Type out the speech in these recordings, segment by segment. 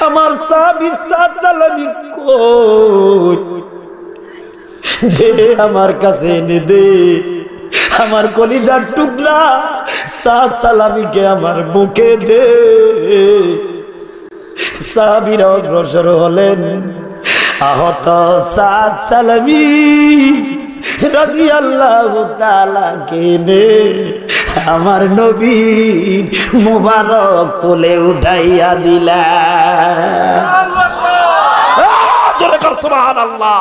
আমার সাহাবী সাদ সালামি কই দে আমার কাছে এনে দে আমার কলিজার টুকরা সাদ সালামিকে আমার বুকে দে সাহাবীরা অগ্রসর হলেন আহত সাদ সালামি রাদিয়াল্লাহু তাআলা কেনে আমার নবীর মুবারক কোলে উঠাইয়া দিলা জোরে কর সুবহানাল্লাহ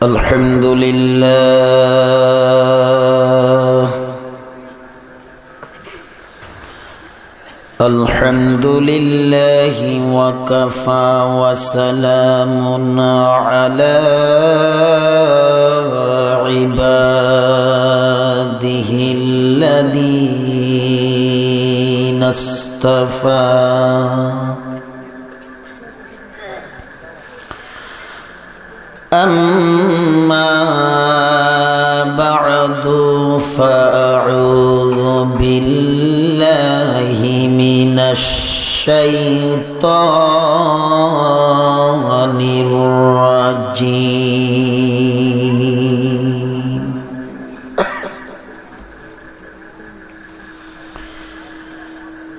আলহামদুলিল্লাহ আলহামদুলিল্লাহি ওয়া কাফা ওয়া সালামুন আলা ইবাদিহিল্লাযীনা ইসতাফা أما بعد فأعوذ بالله من الشيطان الرجيم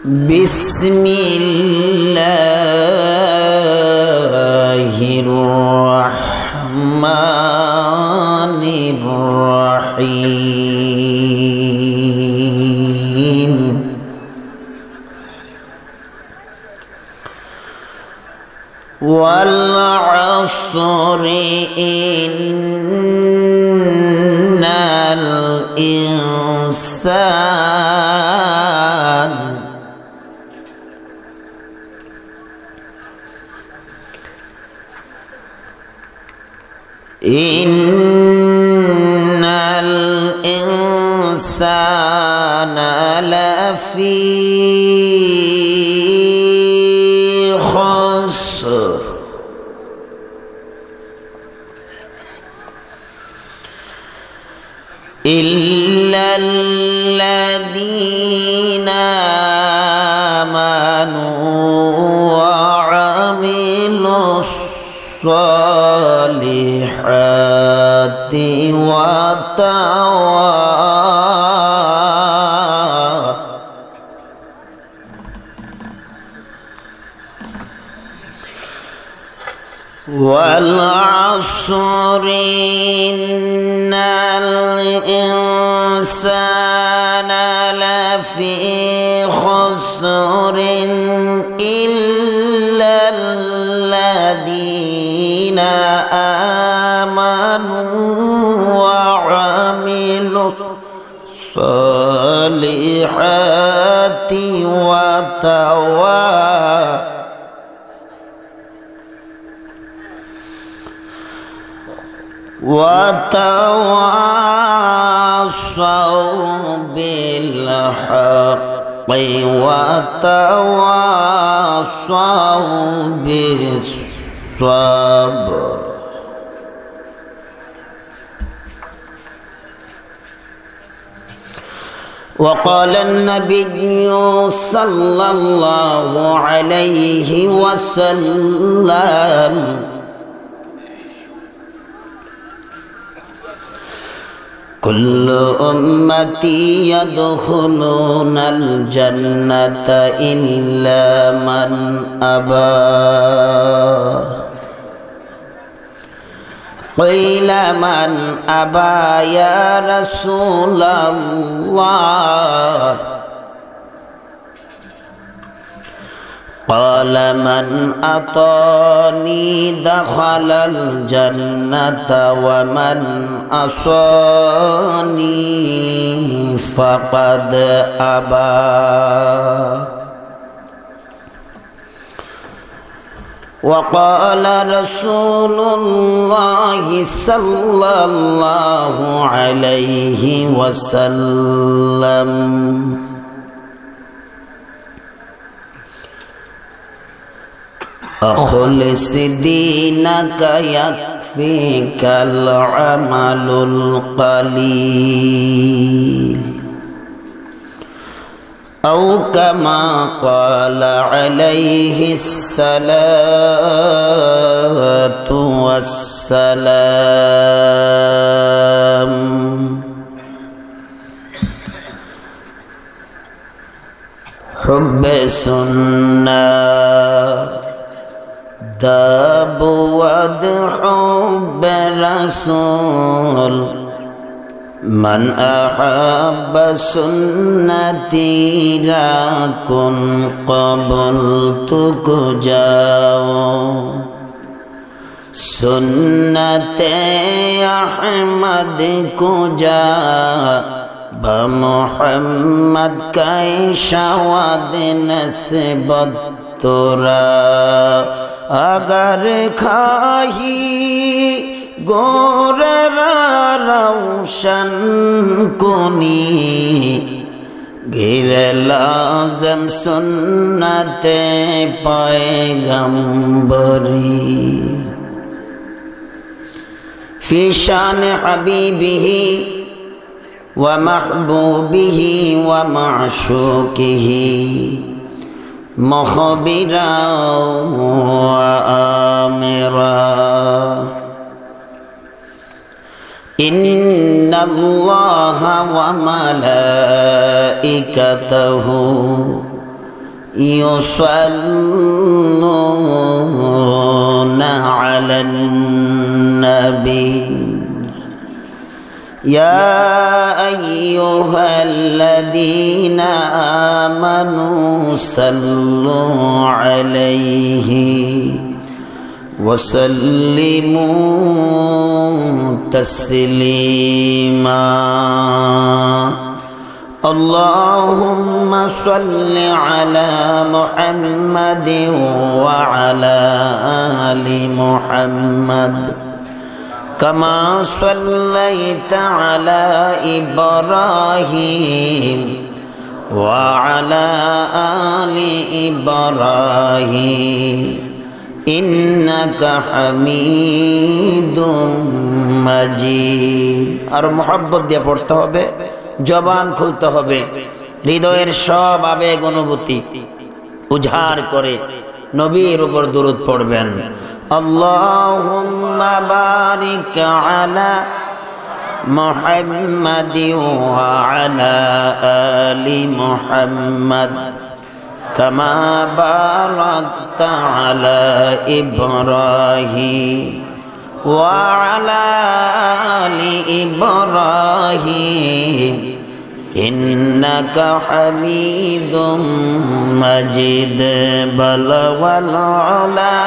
بسم الله الرحمن الرحيم والعصر إن الإنسان لفي خسر إلا الذين آمنوا وعملوا الصالحات والعصر إن الإنسان لفي خسر إلا الذين آمنوا وعملوا الصالحات وتواصوا بالحق وتواصوا بالصبر وقال النبي صلى الله عليه وسلم كل أمتي يدخلون الجنة إلا من أبى قيل من أبى يا رسول الله قال من أطاني دخل الجنة ومن عصاني فقد أبى وقال رسول الله صلى الله عليه وسلم أخلص دينك يكفيك العمل القليل أو كما قال عليه الصلاة والسلام حب سنة داب ود حب رسول من أحب سنتي راكن قبلتك جاو سنت أحمد کو جا بمحمد کئی شواد نسبت تورا اگر کھاہی گور روشن کنی گر لازم سنت پیغمبری فی شان حبیبہ ومحبوبه ومعشوقه مخبرا وآمرا إن الله وملائكته يصلون على النبي يا أيها الذين آمنوا صلوا عليه وسلموا تسليما اللهم صل على محمد وعلى آل محمد كما صليت على إبراهيم وعلى آل إبراهيم إنك حميد مجيد আর মোহাব্বত দিয়ে পড়তে হবে জবান খুলতে হবে হৃদয়ের সব আবেগ অনুভূতি উজাড় করে নবীর উপর দরুদ পড়বেন اللهم بارك على محمد وعلى آل محمد كما باركت على إبراهيم وعلى آل إبراهيم إنك حميد مجيد بلغ العلا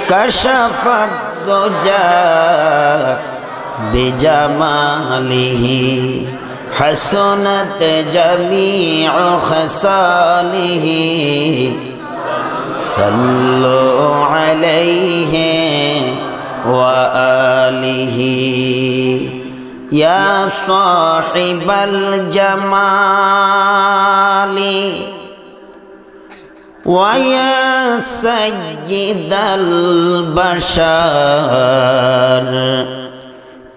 كشف الدجى بجماله حسنت جميع خصاله صلوا عليه وآله يا صاحب الجمال ويا سيد البشر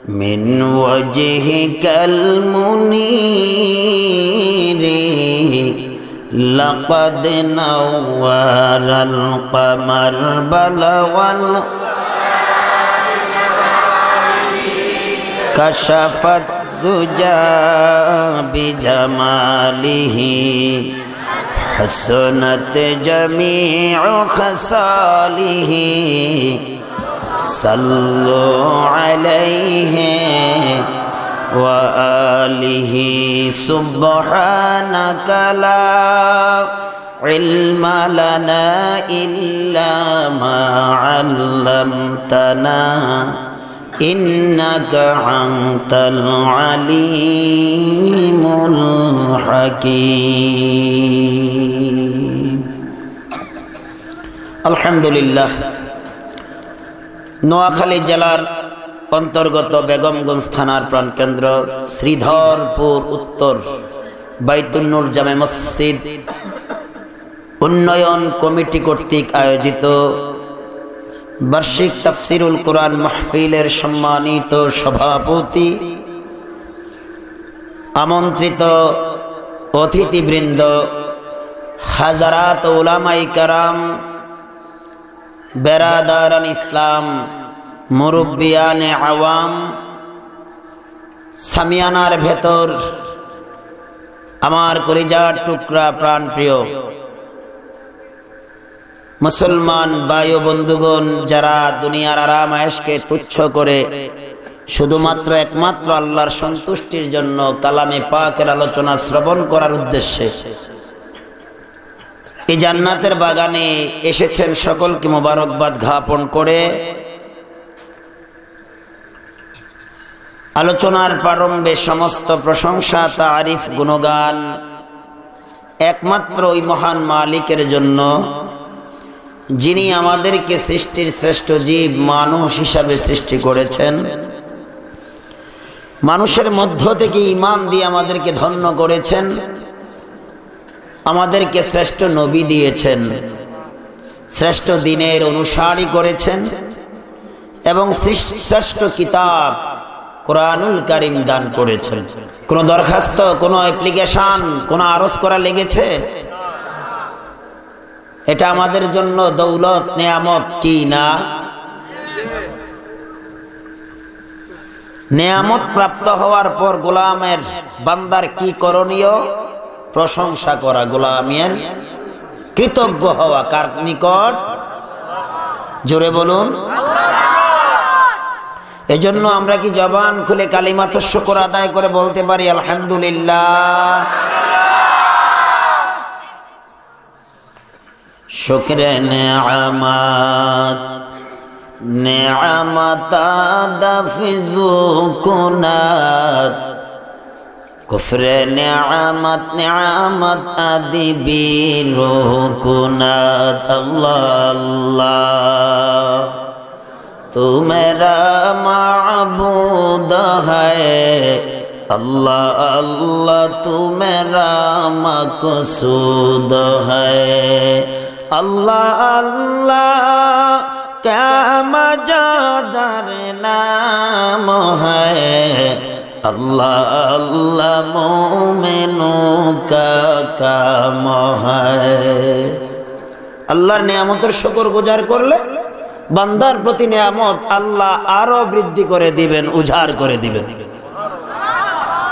من وجهك المنير لقد نور القمر بلغ كشف الدجى بجماله حسنت جميع خصاله صلوا عليه وآله سبحانك لا علم لنا إلا ما علمتنا إنك أنت العليم الحكيم الحمد لله নোয়াখালী জেলার অন্তর্গত বেগমগঞ্জ থানার প্রাণকেন্দ্র শ্রীধরপুর উত্তর বাইতুন নূর জামে মসজিদ উন্নয়ন কমিটি কর্তৃক আয়োজিত বার্ষিক তাফসিরুল কুরআন মাহফিলের সম্মানিত সভাপতি আমন্ত্রিত অতিথিবৃন্দ, হাজারাত উলামায়ে কেরাম, বেরাদারান ইসলাম, মুরব্বিয়ানে আওয়াম, সামিয়ানার ভেতর আমার কলিজার টুকরা প্রাণপ্রিয় মুসলমান ভাই ও বন্ধুগণ, যারা দুনিয়ার আরাম আয়েশকে তুচ্ছ করে শুধুমাত্র একমাত্র আল্লাহর সন্তুষ্টির জন্য কালামে পাকের আলোচনা শ্রবণ করার উদ্দেশ্যে এই জান্নাতের বাগানে এসেছেন, সকলকে মোবারকবাদ জ্ঞাপন করে আলোচনার প্রারম্ভে সমস্ত প্রশংসা, তারিফ, গুণগান একমাত্র ওই মহান মালিকের জন্য, যিনি আমাদেরকে সৃষ্টির শ্রেষ্ঠ জীব মানুষ হিসাবে সৃষ্টি করেছেন, মানুষের মধ্য থেকে ঈমান দিয়ে আমাদেরকে ধন্য করেছেন, আমাদেরকে শ্রেষ্ঠ নবী দিয়েছেন, শ্রেষ্ঠ দ্বীনের অনুসারী করেছেন এবং শ্রেষ্ঠ কিতাব কোরআনুল কারীম দান করেছেন। কোন দরখাস্ত, কোন অ্যাপ্লিকেশন, কোন আরজ করা লেগেছে? এটা আমাদের জন্য দৌলত, নেয়ামত কি না? নেয়ামত প্রাপ্ত হওয়ার পর গোলামের, বান্দার কি করণীয়? প্রশংসা করা, গোলামের কৃতজ্ঞ হওয়া। কার নিকট? জোরে বলুন। এজন্য আমরা কি জবান খুলে কালিমাতুশ শুকর আদায় করে বলতে পারি আলহামদুলিল্লাহ? শুকরে নেয়ামত, নেয়ামত দাফিজু কুনাত, কুফরে নেয়ামত, নেয়ামত আদিবি রুকুনাত। আল্লাহ আল্লাহ तू मेरा माबूद है, अल्लाह अल्लाह तू मेरा मकसूद है, अल्लाह अल्लाह क्या मजादार नाम है, अल्लाह अल्लाह मोमिनों का काम है। अल्लाहर नेयामतेर शुक्र गुजार करले বান্দার প্রতি নেয়ামত আল্লাহ আরো বৃদ্ধি করে দিবেন, উজাড় করে দিবেন।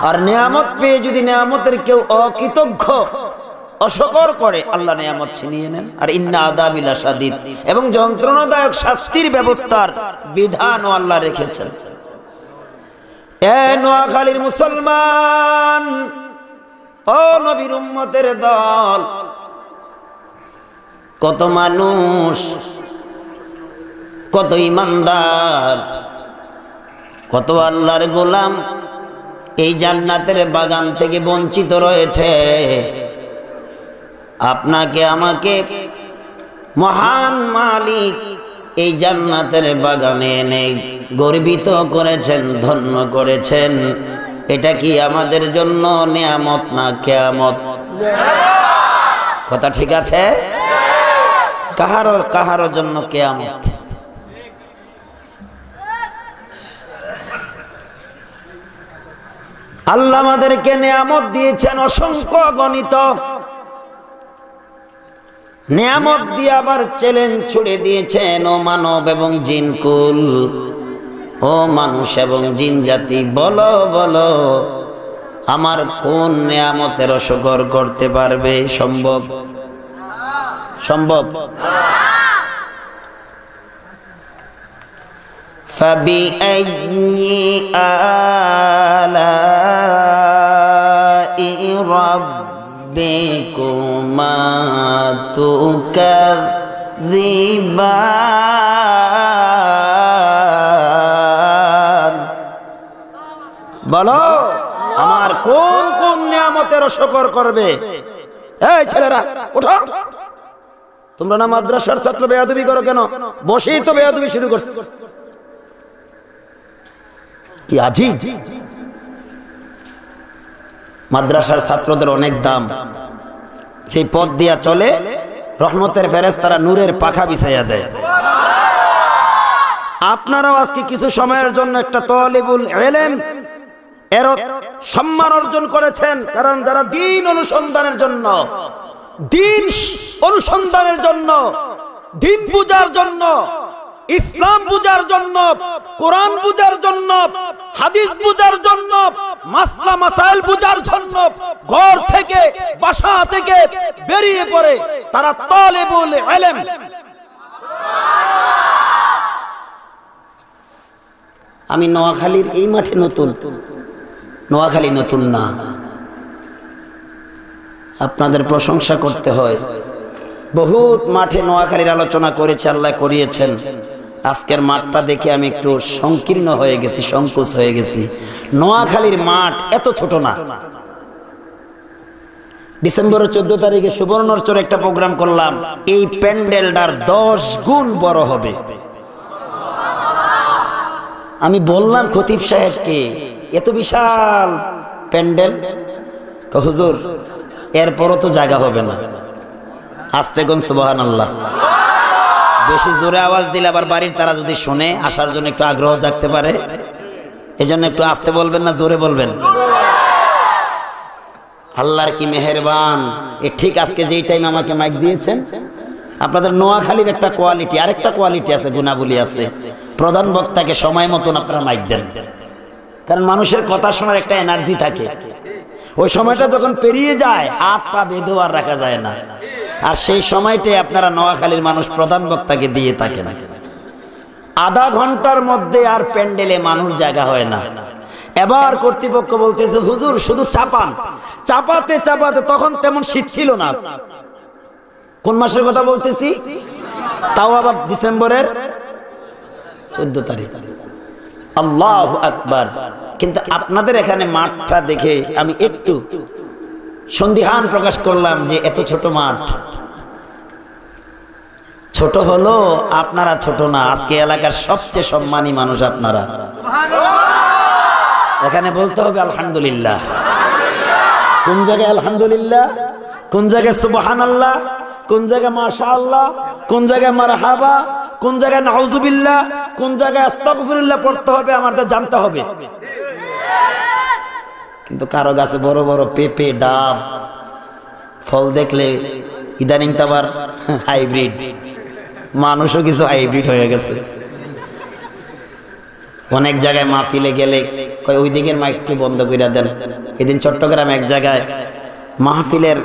আর নেয়ামত পেয়ে যদি নেয়ামতের কেউ অকৃতজ্ঞ, অশকর করে, আল্লাহ নেয়ামত ছিনিয়ে নেন। আর ইন্না আযাবিল শাদীদ, এবং যন্ত্রণাদায়ক শাস্তির ব্যবস্থার বিধানও আল্লাহ রেখেছেন। এ নোয়াখালীর মুসলমান, ও নবীর উম্মতের দল, কত মানুষ, কত ইমানদার, কত আল্লাহর গোলাম এই জান্নাতের বাগান থেকে বঞ্চিত রয়েছে। আপনাকে আমাকে মহান মালিক এই জান্নাতের বাগানে এনে গর্বিত করেছেন, ধন্য করেছেন। এটা কি আমাদের জন্য নেয়ামত না কিয়ামত? কথা ঠিক আছে? কাহারো জন্য কিয়ামত। আল্লাহ আমাদেরকে নেয়ামত দিয়েছেন অসংখ্য গণিত, নেয়ামত দিয়ে আবার চ্যালেঞ্জ ছুড়ে দিয়েছেন, ও মানব এবং জিনকুল, ও মানুষ এবং জিন জাতি, বলো বলো আমার কোন নেয়ামতের শুকর করতে পারবে? সম্ভব? সম্ভব? فبأي آلاء ربكما تكذبان বলো আমার কোন কোন নিয়ামতের শুকর করবে? এই ছেলেরা ওঠো, তোমরা না মাদ্রাসার ছাত্র, বেয়াদবি করো কেন? বসেই তো বেয়াদবি শুরু করছো। কি আজীব! মাদ্রাসার ছাত্রদের অনেক দাম, সেই পথ দিয়া চলে রহমতের ফেরেশতারা নূরের পাখা বিছাইয়া দেয়। আপনারাও আজকে কিছু সময়ের জন্য একটা তালিবুল ইলম, এর সম্মান অর্জন করেছেন। কারণ যারা দিন অনুসন্ধানের জন্য, দিন অনুসন্ধানের জন্য, দিন পূজার জন্য, ইসলাম বুঝার জন্য, কোরআন বুঝার জন্য, হাদিস বুঝার জন্য, মাসলা মাসাইল বুঝার জন্য ঘর থেকে, বাসা থেকে বেরিয়ে পড়ে তারা তালেবুল ইলম। আমি নোয়াখালীর এই মাঠে নতুন, নোয়াখালী নতুন না, আপনাদের প্রশংসা করতে হয়। বহুত মাঠে নোয়াখালীর আলোচনা করেছে, আল্লাহ করিয়েছেন। আজকের মাঠটা দেখে আমি একটু সংকীর্ণ হয়ে গেছি, সংকোচ হয়ে গেছি। নোয়াখালীর মাঠ এত ছোট না। ডিসেম্বরের 14 তারিখে সুবর্ণচরে একটা প্রোগ্রাম করলাম, এই প্যান্ডেলটার 10 গুণ বড় হবে। আমি বললাম খতিব সাহেবকে, এত বিশাল প্যান্ডেল, হুজুর এরপরও তো জায়গা হবে না। আস্তে কোন সুবহানাল্লাহ। বেশি জোরে আওয়াজ দিলে আবার বাড়ির তারা যদি শুনে, আসার জন্য একটু আগ্রহ জাগতে পারে। এজন্য একটু আস্তে বলবেন না জোরে বলবেন? আল্লাহর কি মেহেরবান। এ ঠিক আজকে যেই টাইম আমাকে মাইক দিয়েছেন, আপনাদের নোয়াখালীর একটা কোয়ালিটি, আরেকটা কোয়ালিটি আছে, গুণাবলী আছে। প্রধান বক্তাকে সময় মতন আপনারা মাইক দেন, কারণ মানুষের কথা শোনার একটা এনার্জি থাকে। ওই সময়টা যখন পেরিয়ে যায়, হাত পা বেঁধেও আর রাখা যায় না। আর সেই সময়টাই আপনারা নোয়াখালীর মানুষ প্রধান বক্তাকে দিয়ে থাকেন। আধা ঘন্টার মধ্যে আর প্যান্ডেলে মানুষ জায়গা হয় না। এবার কর্তৃপক্ষ বলতেছে, হুজুর শুধু চাপান। চাপাতে চাপাতে, তখন তেমন শীত ছিল না। কোন মাসের কথা বলতেছি? তাও আবার ডিসেম্বরের 14 তারিখ। আল্লাহু আকবার। কিন্তু আপনাদের এখানে মাঠটা দেখে আমি একটু সন্দিহান প্রকাশ করলাম যে এত ছোট মাঠ। ছোট হলো, আপনারা ছোট না। আজকে এলাকার সবচেয়ে সম্মানী মানুষ আপনারা। এখানে বলতে হবে আলহামদুলিল্লাহ। কোন জায়গায় আলহামদুলিল্লাহ, কোন জায়গায় সুবহানাল্লাহ, কোন জায়গায় মাশাআল্লাহ, কোন জায়গায় মারহাবা, কোন জায়গায় নাউজুবিল্লাহ, কোন জায়গায় আস্তাগফিরুল্লাহ পড়তে হবে, আমাদের জানতে হবে। কিন্তু কারো গাছে বড় বড় পেঁপে, ডাব, ফল দেখলে ইদানিং তো আবার হাইব্রিড, মানুষও কিছু হাইব্রিড হয়ে গেছে। অনেক জায়গায় মাহফিলে গেলে কয় ওই দিকের মাইকটি বন্ধ করে দেন। এদিন চট্টগ্রামে এক জায়গায় মাহফিলের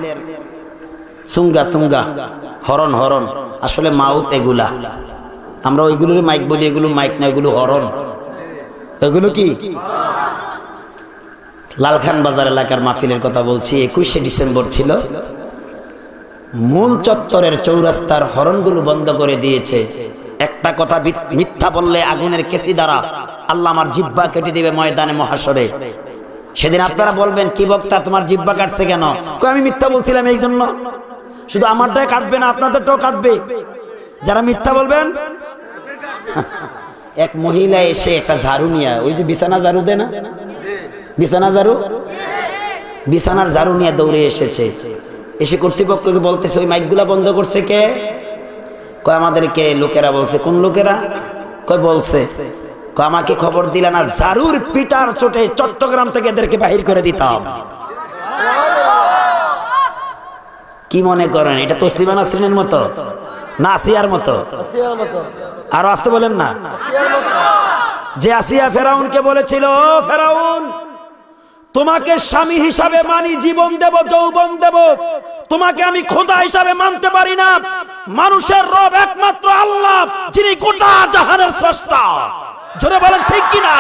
সুঙ্গা সুঙ্গা, হরন হরন, আসলে মাউথ এগুলা, আমরা ওইগুলোর মাইক বলি, এগুলো মাইক না, এগুলো হরন। এগুলো কি? লালখান বাজার এলাকার মাহফিলের কথা বলছি। 21শে ডিসেম্বর ছিল। মূল চত্বরের চৌরাস্তার হরনগুলো বন্ধ করে দিয়েছে। একটা কথা মিথ্যা বললে আগুনের কেসি দ্বারা আল্লাহ আমার জিহ্বা কেটে দিবে ময়দানে মহাশরে। সেদিন আপনারা বলবেন, কি বক্তা তোমার জিহ্বা কাটছে কেন? আমি মিথ্যা বলছিলাম এই জন্য। শুধু আমারটাই কাটবে না, আপনাদেরটাও কাটবে। যারা মিথ্যা বলবেন। এক মহিলা এসে একটা ঝাড়ু নিয়ে, ওই যে বিছানা ঝাড়ু দেয় না, বিছানা ঝাড়ু, বিছানার ঝাড়ু নিয়ে দৌড়ে এসেছে। এসে কর্তৃপক্ষকে বলতেছে, ওই মাইকগুলা বন্ধ করছে কে? কয় আমাদেরকে লোকেরা বলছে। কোন লোকেরা? কয় বলছে। কয় আমাকে খবর দিলে না, ঝাড়ুর পিটার চোটে চট্টগ্রাম থেকে এদেরকে বাহির করে দিতাম। কি মনে করেন এটা তসলিমা নাসরিনের মতো না আসিয়ার মতো? আরো আসতে বলেন না। যে আসিয়া ফেরাউনকে বলেছিল, ফেরাউন তোমাকে স্বামী হিসাবে মানি, জীবন দেব, যৌবন দেব, তোমাকে আমি খোদা হিসাবে মানতে পারি না। মানুষের রব একমাত্র আল্লাহ, যিনি গোটা জাহানের স্রষ্টা। জোরে বলেন ঠিক কিনা?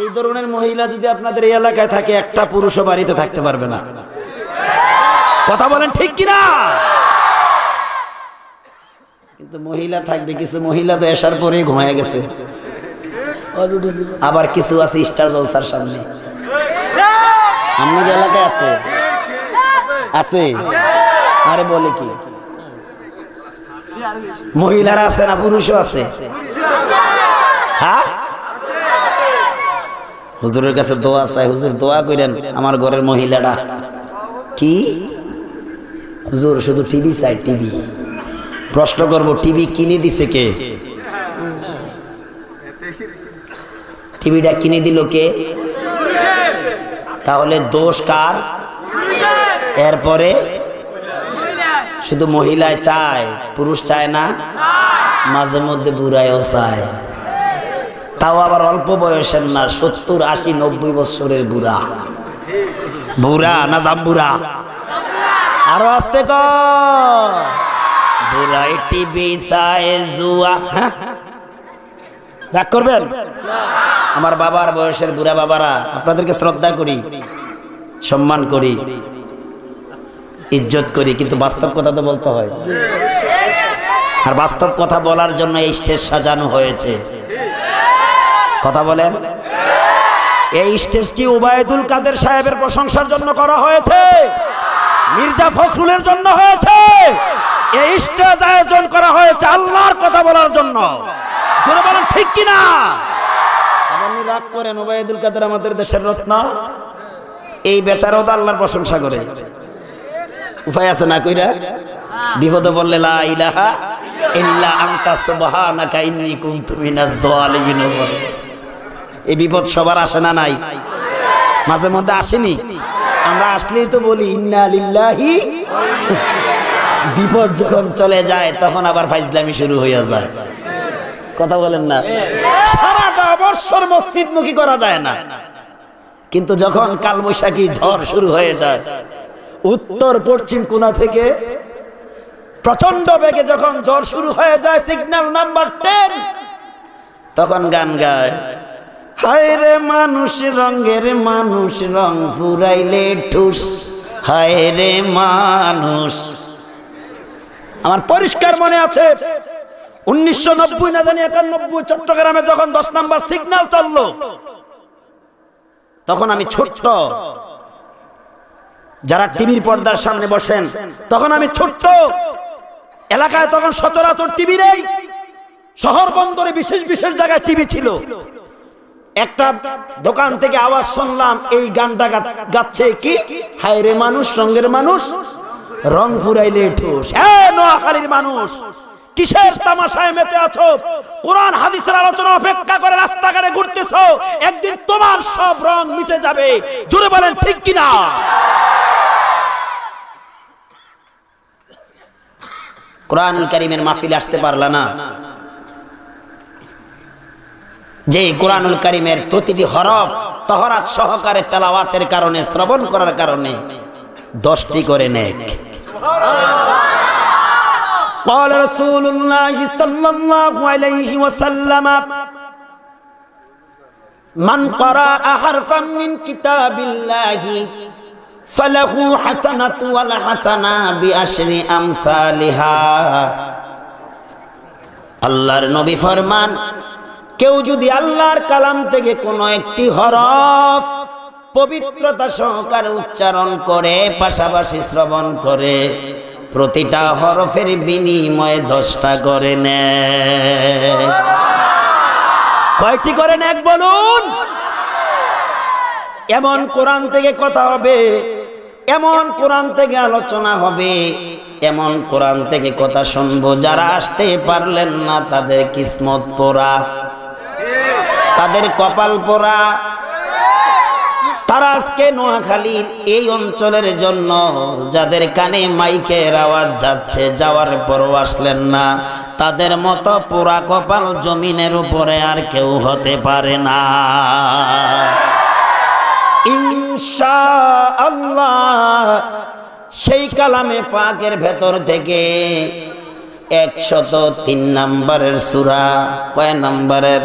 এই ধরনের মহিলা যদি আপনাদের এই এলাকায় থাকে, একটা পুরুষও বাড়িতে থাকতে পারবে না। কথা বলেন ঠিক কিনা? কিন্তু মহিলা থাকবে কিছু। মহিলা তো আসার পরে ঘুমায় গেছে। আবার কিছু আছে স্টার জলসার সামনে। আমাদের এলাকায় আছে, আছে। আরে বলে কি, মহিলারা আছে না পুরুষও আছে? হ্যাঁ, হুজুরের কাছে দোয়া চাই, হুজুর দোয়া করেন আমার ঘরের মহিলারা। কি হুজুর শুধু টিভি চাই? টিভি? প্রশ্ন করবো, টিভি কিনে দিছে কে? টিভিটা কিনে দিল কে? তাহলে দোষ কার? এরপরে শুধু মহিলায় চায়, পুরুষ চায় না? মাঝে মধ্যে বুড়ায়ও চায়, তাও আবার অল্প বয়সের না, 70, 80, 90 বছরের বুড়া। বুড়া না জাম্বুরা? আরো আসতে বুড়াই টিভি চায়, জুয়া। রাগ করবেন? আমার বাবার বয়সের বুড়া বাবারা, আপনাদেরকে শ্রদ্ধা করি, সম্মান করি, ইজ্জত করি, কিন্তু বাস্তব কথা তো বলতে হয়। আর বাস্তব কথা বলার জন্য এই স্টেজ সাজানো হয়েছে। কথা বলেন। এই স্টেজ কি ওবায়দুল কাদের সাহেবের প্রশংসার জন্য করা হয়েছে? মির্জা ফখরুলের জন্য হয়েছে? এই স্টেজ আয়োজন করা হয়েছে আল্লাহর কথা বলার জন্য। জোরে বলেন ঠিক কিনা? আপনি রাগ করেন, ওবায়দুল কাদের আমাদের দেশের রত্ন, এই বেচারাও তো আল্লাহর প্রশংসা করে। উপায় আছে না কইরা? বিপদে বললে লা ইলাহা ইল্লা আনতা সুবহানাকা ইন্নী কুনতু মিনাজ জালিমিন। এই বিপদ সবার আসে না? নাই, মাঝে মধ্যে আসেনি? আমরা আসলেই তো বলি ইন্না লিল্লাহি। বিপদ যখন চলে যায় তখন আবার ফাইজলামি শুরু হইয়া যায়। কথা বলেন না? সারাটা বছর মসজিদমুখী করা যায় না, কিন্তু যখন কালবৈশাখী ঝড় শুরু হয়ে যায় উত্তর পশ্চিম কোণা থেকে প্রচন্ড বেগে, যখন ঝড় শুরু হয়ে যায় সিগন্যাল নাম্বার 10, তখন গান গায়, হায় রে মানুষ রঙের মানুষ, রং ফুরাইলে ঠুস, হায় রে মানুষ। আমার পরিষ্কার মনে আছে 1990 না জানি 91 চট্টগ্রামে যখন 10 নাম্বার সিগন্যাল চললো, তখন আমি ছোট্ট, যারা টিভির পর্দার সামনে বসেন তখন আমি ছোট্ট, এলাকায় তখন সচরাচর টিভি নেই, শহর বন্দরে বিশেষ বিশেষ জায়গায় টিভি ছিল। একটা দোকান থেকে আওয়াজ শুনলাম, এই গানটা গাচ্ছে কি, হায় রে মানুষ রঙের মানুষ, রং ফুরাইলে ঠোস। নোয়াখালীর মানুষ, কিসের তামাশায় মেতে আছো? কোরআন হাদিসের আলোচনা অপেক্ষা করে রাস্তাঘাটে ঘুরতেছো, একদিন তোমার সব রং মিটে যাবে। জোরে বলেন ঠিক কিনা? কোরআনুল কারীমের মাহফিলে আসতে পারলা না, যে কোরআনুল কারীমের প্রতিটি হরফ তহরাত সহকারে তেলাওয়াতের কারণে, শ্রবণ করার কারণে 10টি করে নেক। قال رسول الله صلى الله عليه وسلم من قرأ حرفا من كتاب الله فله حسنة والحسنة بعشر أمثالها। আল্লাহর নবী ফরমান, কেউ যদি আল্লাহর কালাম থেকে কোনো একটি হরফ পবিত্রতা সহকারে উচ্চারণ করে, পাশাপাশি শ্রবণ করে, প্রতিটা হরফের বিনিময়ে 10টা করে নেয়। কয়টি করে নেক বলুন? এমন কোরআন থেকে কথা হবে, এমন কোরআন থেকে আলোচনা হবে, এমন কোরআন থেকে কথা শুনবো, যারা আসতে পারলেন না তাদের কিসমত পোড়া, তাদের কপাল পোড়া। তারা আজকে নোয়াখালীর এই অঞ্চলের জন্য, যাদের কানে মাইকের আওয়াজ যাচ্ছে, যাওয়ার পরও আসলেন না, তাদের মতো পোড়া কপাল জমিনের উপরে আর কেউ হতে পারে না ইনশাআল্লাহ। সেই কালামে পাকের ভেতর থেকে 103 নম্বরের সূরা, কয় নম্বরের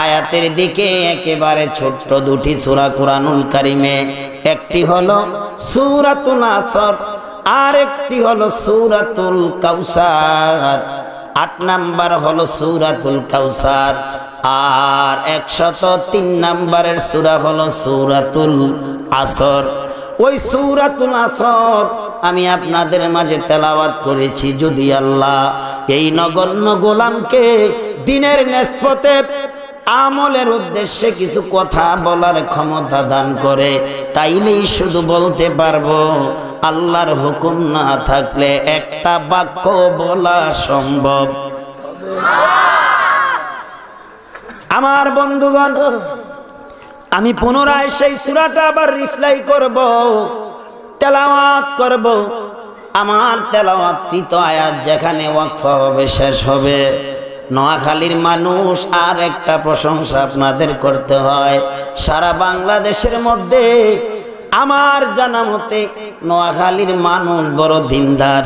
আয়াতের দিকে একেবারে ছোট্ট 2টি সূরা কোরআনুল কারীমে, একটি হলো সূরাতুল আসর, আর একটি হলো সূরাতুল কাউসার। 8 নাম্বার হলো সূরাতুল কাউসার, আর 103 নম্বরের সূরা হলো সূরাতুল আসর। ওই সূরাতুল আসর আমি আপনাদের মাঝে তেলাওয়াত করেছি। যদি আল্লাহ এই নগণ্য গোলামকে দিনের নিসবতে আমলের উদ্দেশ্যে কিছু কথা বলার ক্ষমতা দান করে, তাইলেই শুধু বলতে পারবো, আল্লাহর হুকুম না থাকলে একটা বাক্য বলা সম্ভব। আমার বন্ধুগণ, আমি পুনরায় সেই সূরাটা আবার রিপ্লাই করব, তেলাওয়াত করব। আমার তেলাওয়াতকৃত আয়াত যেখানে ওয়াকফ হবে, শেষ হবে, নোয়াখালীর মানুষ, আর একটা প্রশংসা আপনাদের করতে হয়, সারা বাংলাদেশের মধ্যে আমার জানা মতে নোয়াখালীর মানুষ বড় দিনদার।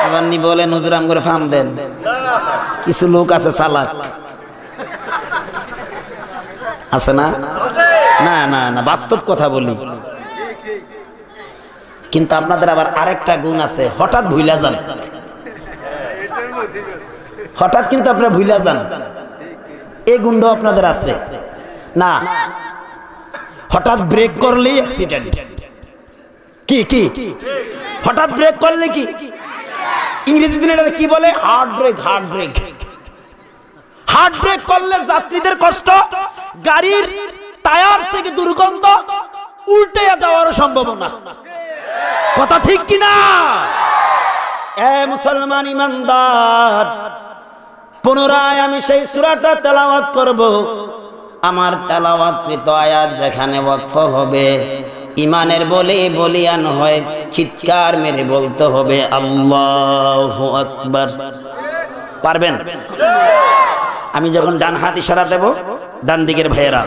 আবার নি বলেন হুজুরাম করে ফার্ম দেন, কিছু লোক আছে চালাক, আছে না? না না না, বাস্তব কথা বলি। কিন্তু আপনাদের আবার আরেকটা গুণ আছে, হঠাৎ ভুলা যান, হঠাৎ কিন্তু আপনারা ভুলা যান, এই গুণটাও আপনাদের আছে না? হঠাৎ ব্রেক করলেই অ্যাক্সিডেন্ট। কি কি হঠাৎ ব্রেক করলে কি ইংরেজি দিনে কি বলে? Heart break. Heart break, heart break করলে যাত্রীদের কষ্ট, গাড়ির টায়ার থেকে দুর্গন্ধ, উল্টে যাওয়ার সম্ভাবনা। কথা ঠিক কিনা? এ মুসলমান ইমানদার, পুনরায় আমি সেই সূরাটা তেলাওয়াত করব। আমার তেলাওয়াতকৃত আয়াত যেখানে ওয়াকফ হবে, ইমানের বলে বলিয়ান হয়, চিৎকার মেরে বলতে হবে আল্লাহু আকবার। পারবেন? আমি যখন ডান হাত ইশারা দেব, ডান দিকের ভাইয়েরা,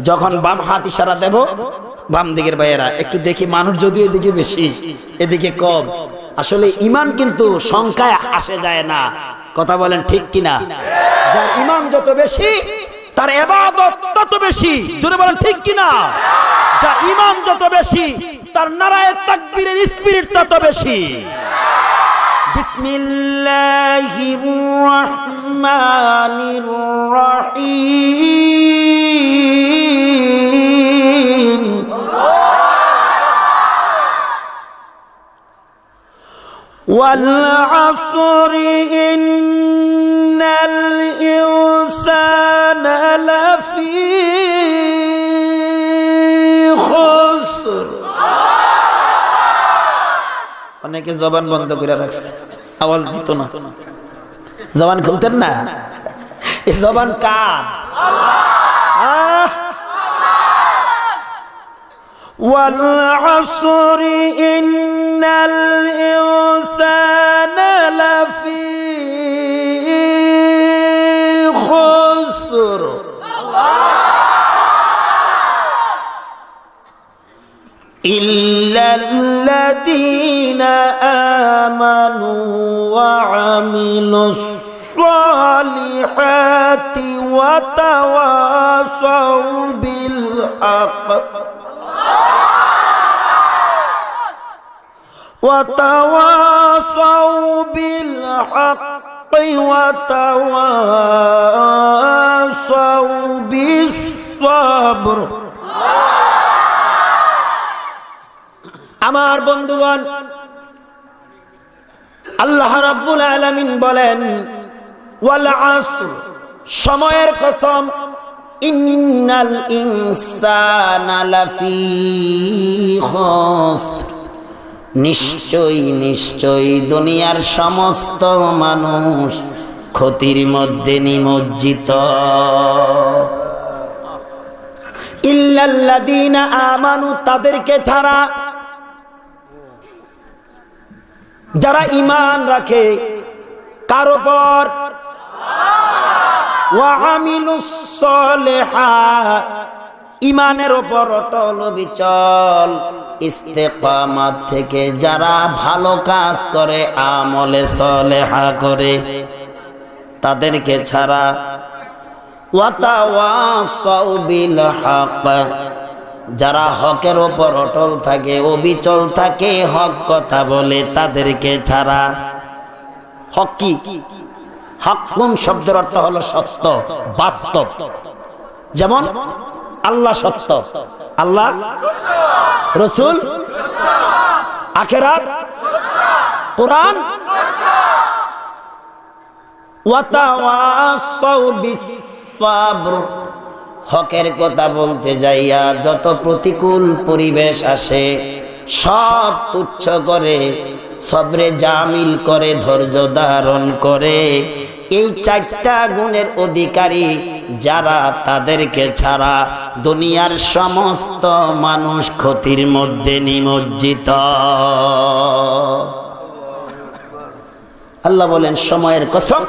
যখন বাম হাত ইশারা দেব, বাম দিকের ভাইয়েরা। একটু দেখি, মানুষ যদিও এদিকে বেশি এদিকে কম, আসলে ইমান কিন্তু সংখ্যায় আসে যায় না। কথা বলেন ঠিক কিনা? যার ইমান যত বেশি তার ইবাদত তত বেশি। জোরে বলেন ঠিক কিনা? যার ইমান যত বেশি তার নারায়ে তাকবীরের স্পিরিট তত বেশি। বিসমিল্লাহির রহমানির রহিম। ওয়াল আসরি ইন্নাল ইনসানা লাফি খুসর। অনেকে জবান বন্ধ করে রাখছে, আওয়াজ দিত না, জবান খুলতেন না। এই জবান কার? আল্লাহ। ওয়াল আসরি ইন্নাল ইনসানা লাফি খুসর। ইল্লাল্লাযীনা আমানু ওয়া আমিলুস সালিহাতি ওয়া তাওয়াসাউ বিল হক ওয়া তাওয়াসাউ বিল হক ওয়া তাওয়াসাউ বিস সাবর। আমার বন্ধুগণ, আল্লাহ রাব্বুল আলামিন বলেন ওয়াল আসর, সময়ের কসম, ইন্নাল ইনসানা লাফি খুসর, নিশ্চয়ই নিশ্চয়ই দুনিয়ার সমস্ত মানুষ ক্ষতির মধ্যে নিমজ্জিত। ইল্লাল্লাযীনা আমানু, তাদেরকে ছাড়া, যারা ঈমান রাখে কার উপর? ওয়া আমিলুস সালিহাত, ঈমানের উপর অটল অবিচল ইস্তেকামাত থেকে যারা ভালো কাজ করে, আমলে সালেহা করে, তাদেরকে ছাড়া। ওয়া তাওয়াসাউ বিল হক, যারা হকের উপর অটল থাকে, অবিচল থাকে, হক কথা বলে, তাদেরকে ছাড়া। হক কি? হক কোন শব্দের অর্থ হলো সত্য, বাস্তব। যেমন আল্লাহ সত্য, আল্লাহ, রাসূল, আখিরাত, কোরআন। ওয়া তাওয়াসাউ বিস সাবর, হকের কথা বলতে যাইয়া যত প্রতিকূল পরিবেশ আসে সব তুচ্ছ করে, সবরে জামিল করে, ধৈর্য ধারণ করে। এই চারটা গুণের অধিকারী যারা তাদেরকে ছাড়া দুনিয়ার সমস্ত মানুষ ক্ষতির মধ্যে নিমজ্জিত। আল্লাহ বলেন সময়ের কসম,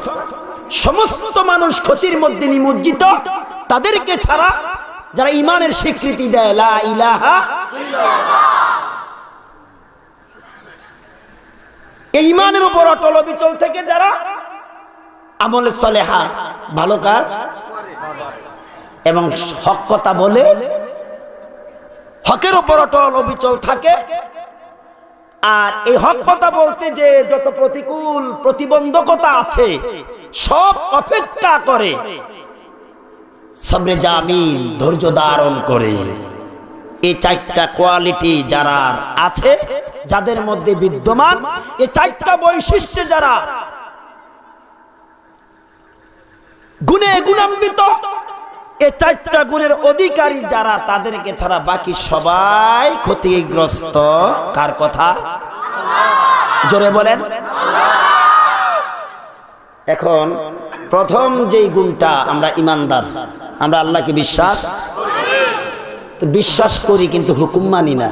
সমস্ত মানুষ ক্ষতির মধ্যে নিমজ্জিত তাদেরকে ছাড়া যারা ঈমানের স্বীকৃতি দেয়, লা ইলাহা ইল্লাল্লাহ, এই ঈমানের উপর অটল অবিচল থেকে যারা আমলে সলেহা ভালো কাজ এবং হক কথা বলে হকের উপর অটল অবিচল থাকে, আর এই হক কথা বলতে যে যত প্রতিকূল প্রতিবন্ধকতা আছে সব অপেক্ষা করে, সবরে জামিল ধৈর্য ধারণ করে। এই চারটা কোয়ালিটি যারা আছে, যাদের মধ্যে বিদ্যমান, এই চারটা বৈশিষ্ট্য যারা গুণে গুণান্বিত, এই চারটা গুণের অধিকারী যারা, তাদেরকে ছাড়া বাকি সবাই ক্ষতিগ্রস্ত। কার কথা? জোরে বলেন। এখন প্রথম যেই গুণটা, আমরা ঈমানদার, আমরা আল্লাহকে বিশ্বাস করি কিন্তু হুকুম মানি না।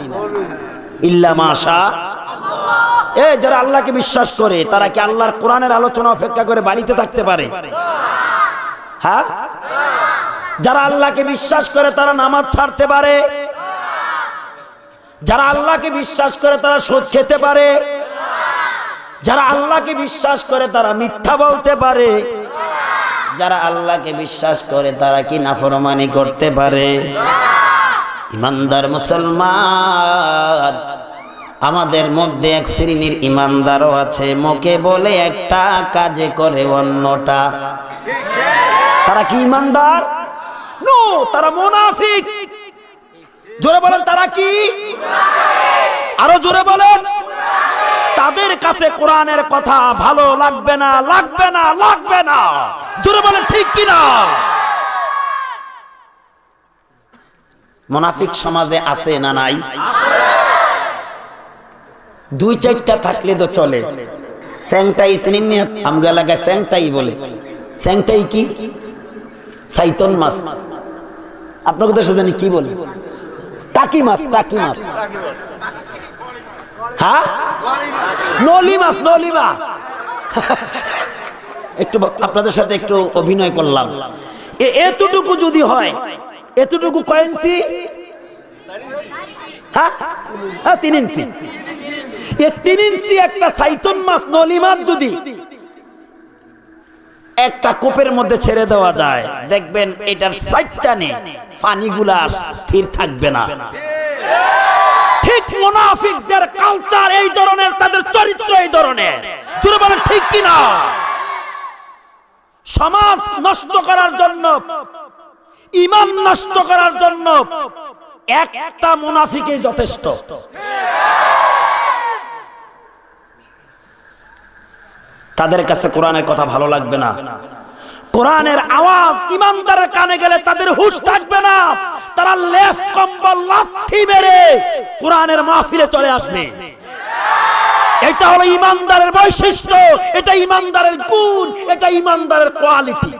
ইল্লা মাশা আল্লাহ। যারা আল্লাহকে বিশ্বাস করে তারা কি আল্লাহর কোরআনের আলোচনা অপেক্ষা করে বাড়িতে থাকতে পারে? হ্যাঁ। যারা আল্লাহকে বিশ্বাস করে তারা নামাজ ছাড়তে পারে? যারা আল্লাহকে বিশ্বাস করে তারা সুদ খেতে পারে? যারা আল্লাহকে বিশ্বাস করে তারা মিথ্যা বলতে পারে? যারা আল্লাহকে বিশ্বাস করে তারা কি নাফরমানি করতে পারে? ঈমানদার মুসলমান, আমাদের মধ্যে এক শ্রেণীর ঈমানদারও আছে, মুখে বলে একটা, কাজে করে অন্যটা। তারা কি ঈমানদার? নো, তারা মুনাফিক। জোরে বলেন, তারা কি? আরো জোরে বলেন। তাদের কাছে কোরআনের কথা ভালো লাগবে না, লাগবে না, লাগবে না। জোরে বলেন ঠিক কিনা? মুনাফিক সমাজে আছে না নাই? দুই চারটা থাকলে তো চলে। স্যাংটাই চিনি, আমগা লাগায় স্যাংটাই বলে। স্যাংটাই কি? সাইতন মাছ। আপনাকে তো জানি কি বলে? টাকি মাছ, টাকি মাছ। হ্যাঁ, নলি মাছ, নলি মাছ। একটু আপনাদের সাথে একটু অভিনয় করলাম। এতটুকু যদি হয়, এতটুকু কয় ইঞ্চি? হ্যাঁ, 3 ইঞ্চি। 3 ইঞ্চি একটা সাইতন মাছ, নলি মাছ যদি একটা কূপের মধ্যে ছেড়ে দেওয়া যায়, দেখবেন এটার সাইডটা নেই, পানিগুলা স্থির থাকবে না। ঠিক মুনাফিকদের কালচার এই ধরনের, তাদের চরিত্র এই ধরনের। জোরে বলেন ঠিক কিনা? সমাজ নষ্ট করার জন্য, ঈমান নষ্ট করার জন্য একটা মুনাফিকই যথেষ্ট। তাদের কাছে কোরআনের কথা ভালো লাগবে না, কোরআনের আওয়াজ ঈমানদারের কানে গেলে তাদের হুঁশ থাকবে না। তারা লেফ কম্বল লাথি মেরে কোরআনের মাহফিলে চলে আসবে। এটা হলো ঈমানদারের বৈশিষ্ট্য, এটা ঈমানদারের গুণ, এটা ঈমানদারের কোয়ালিটি।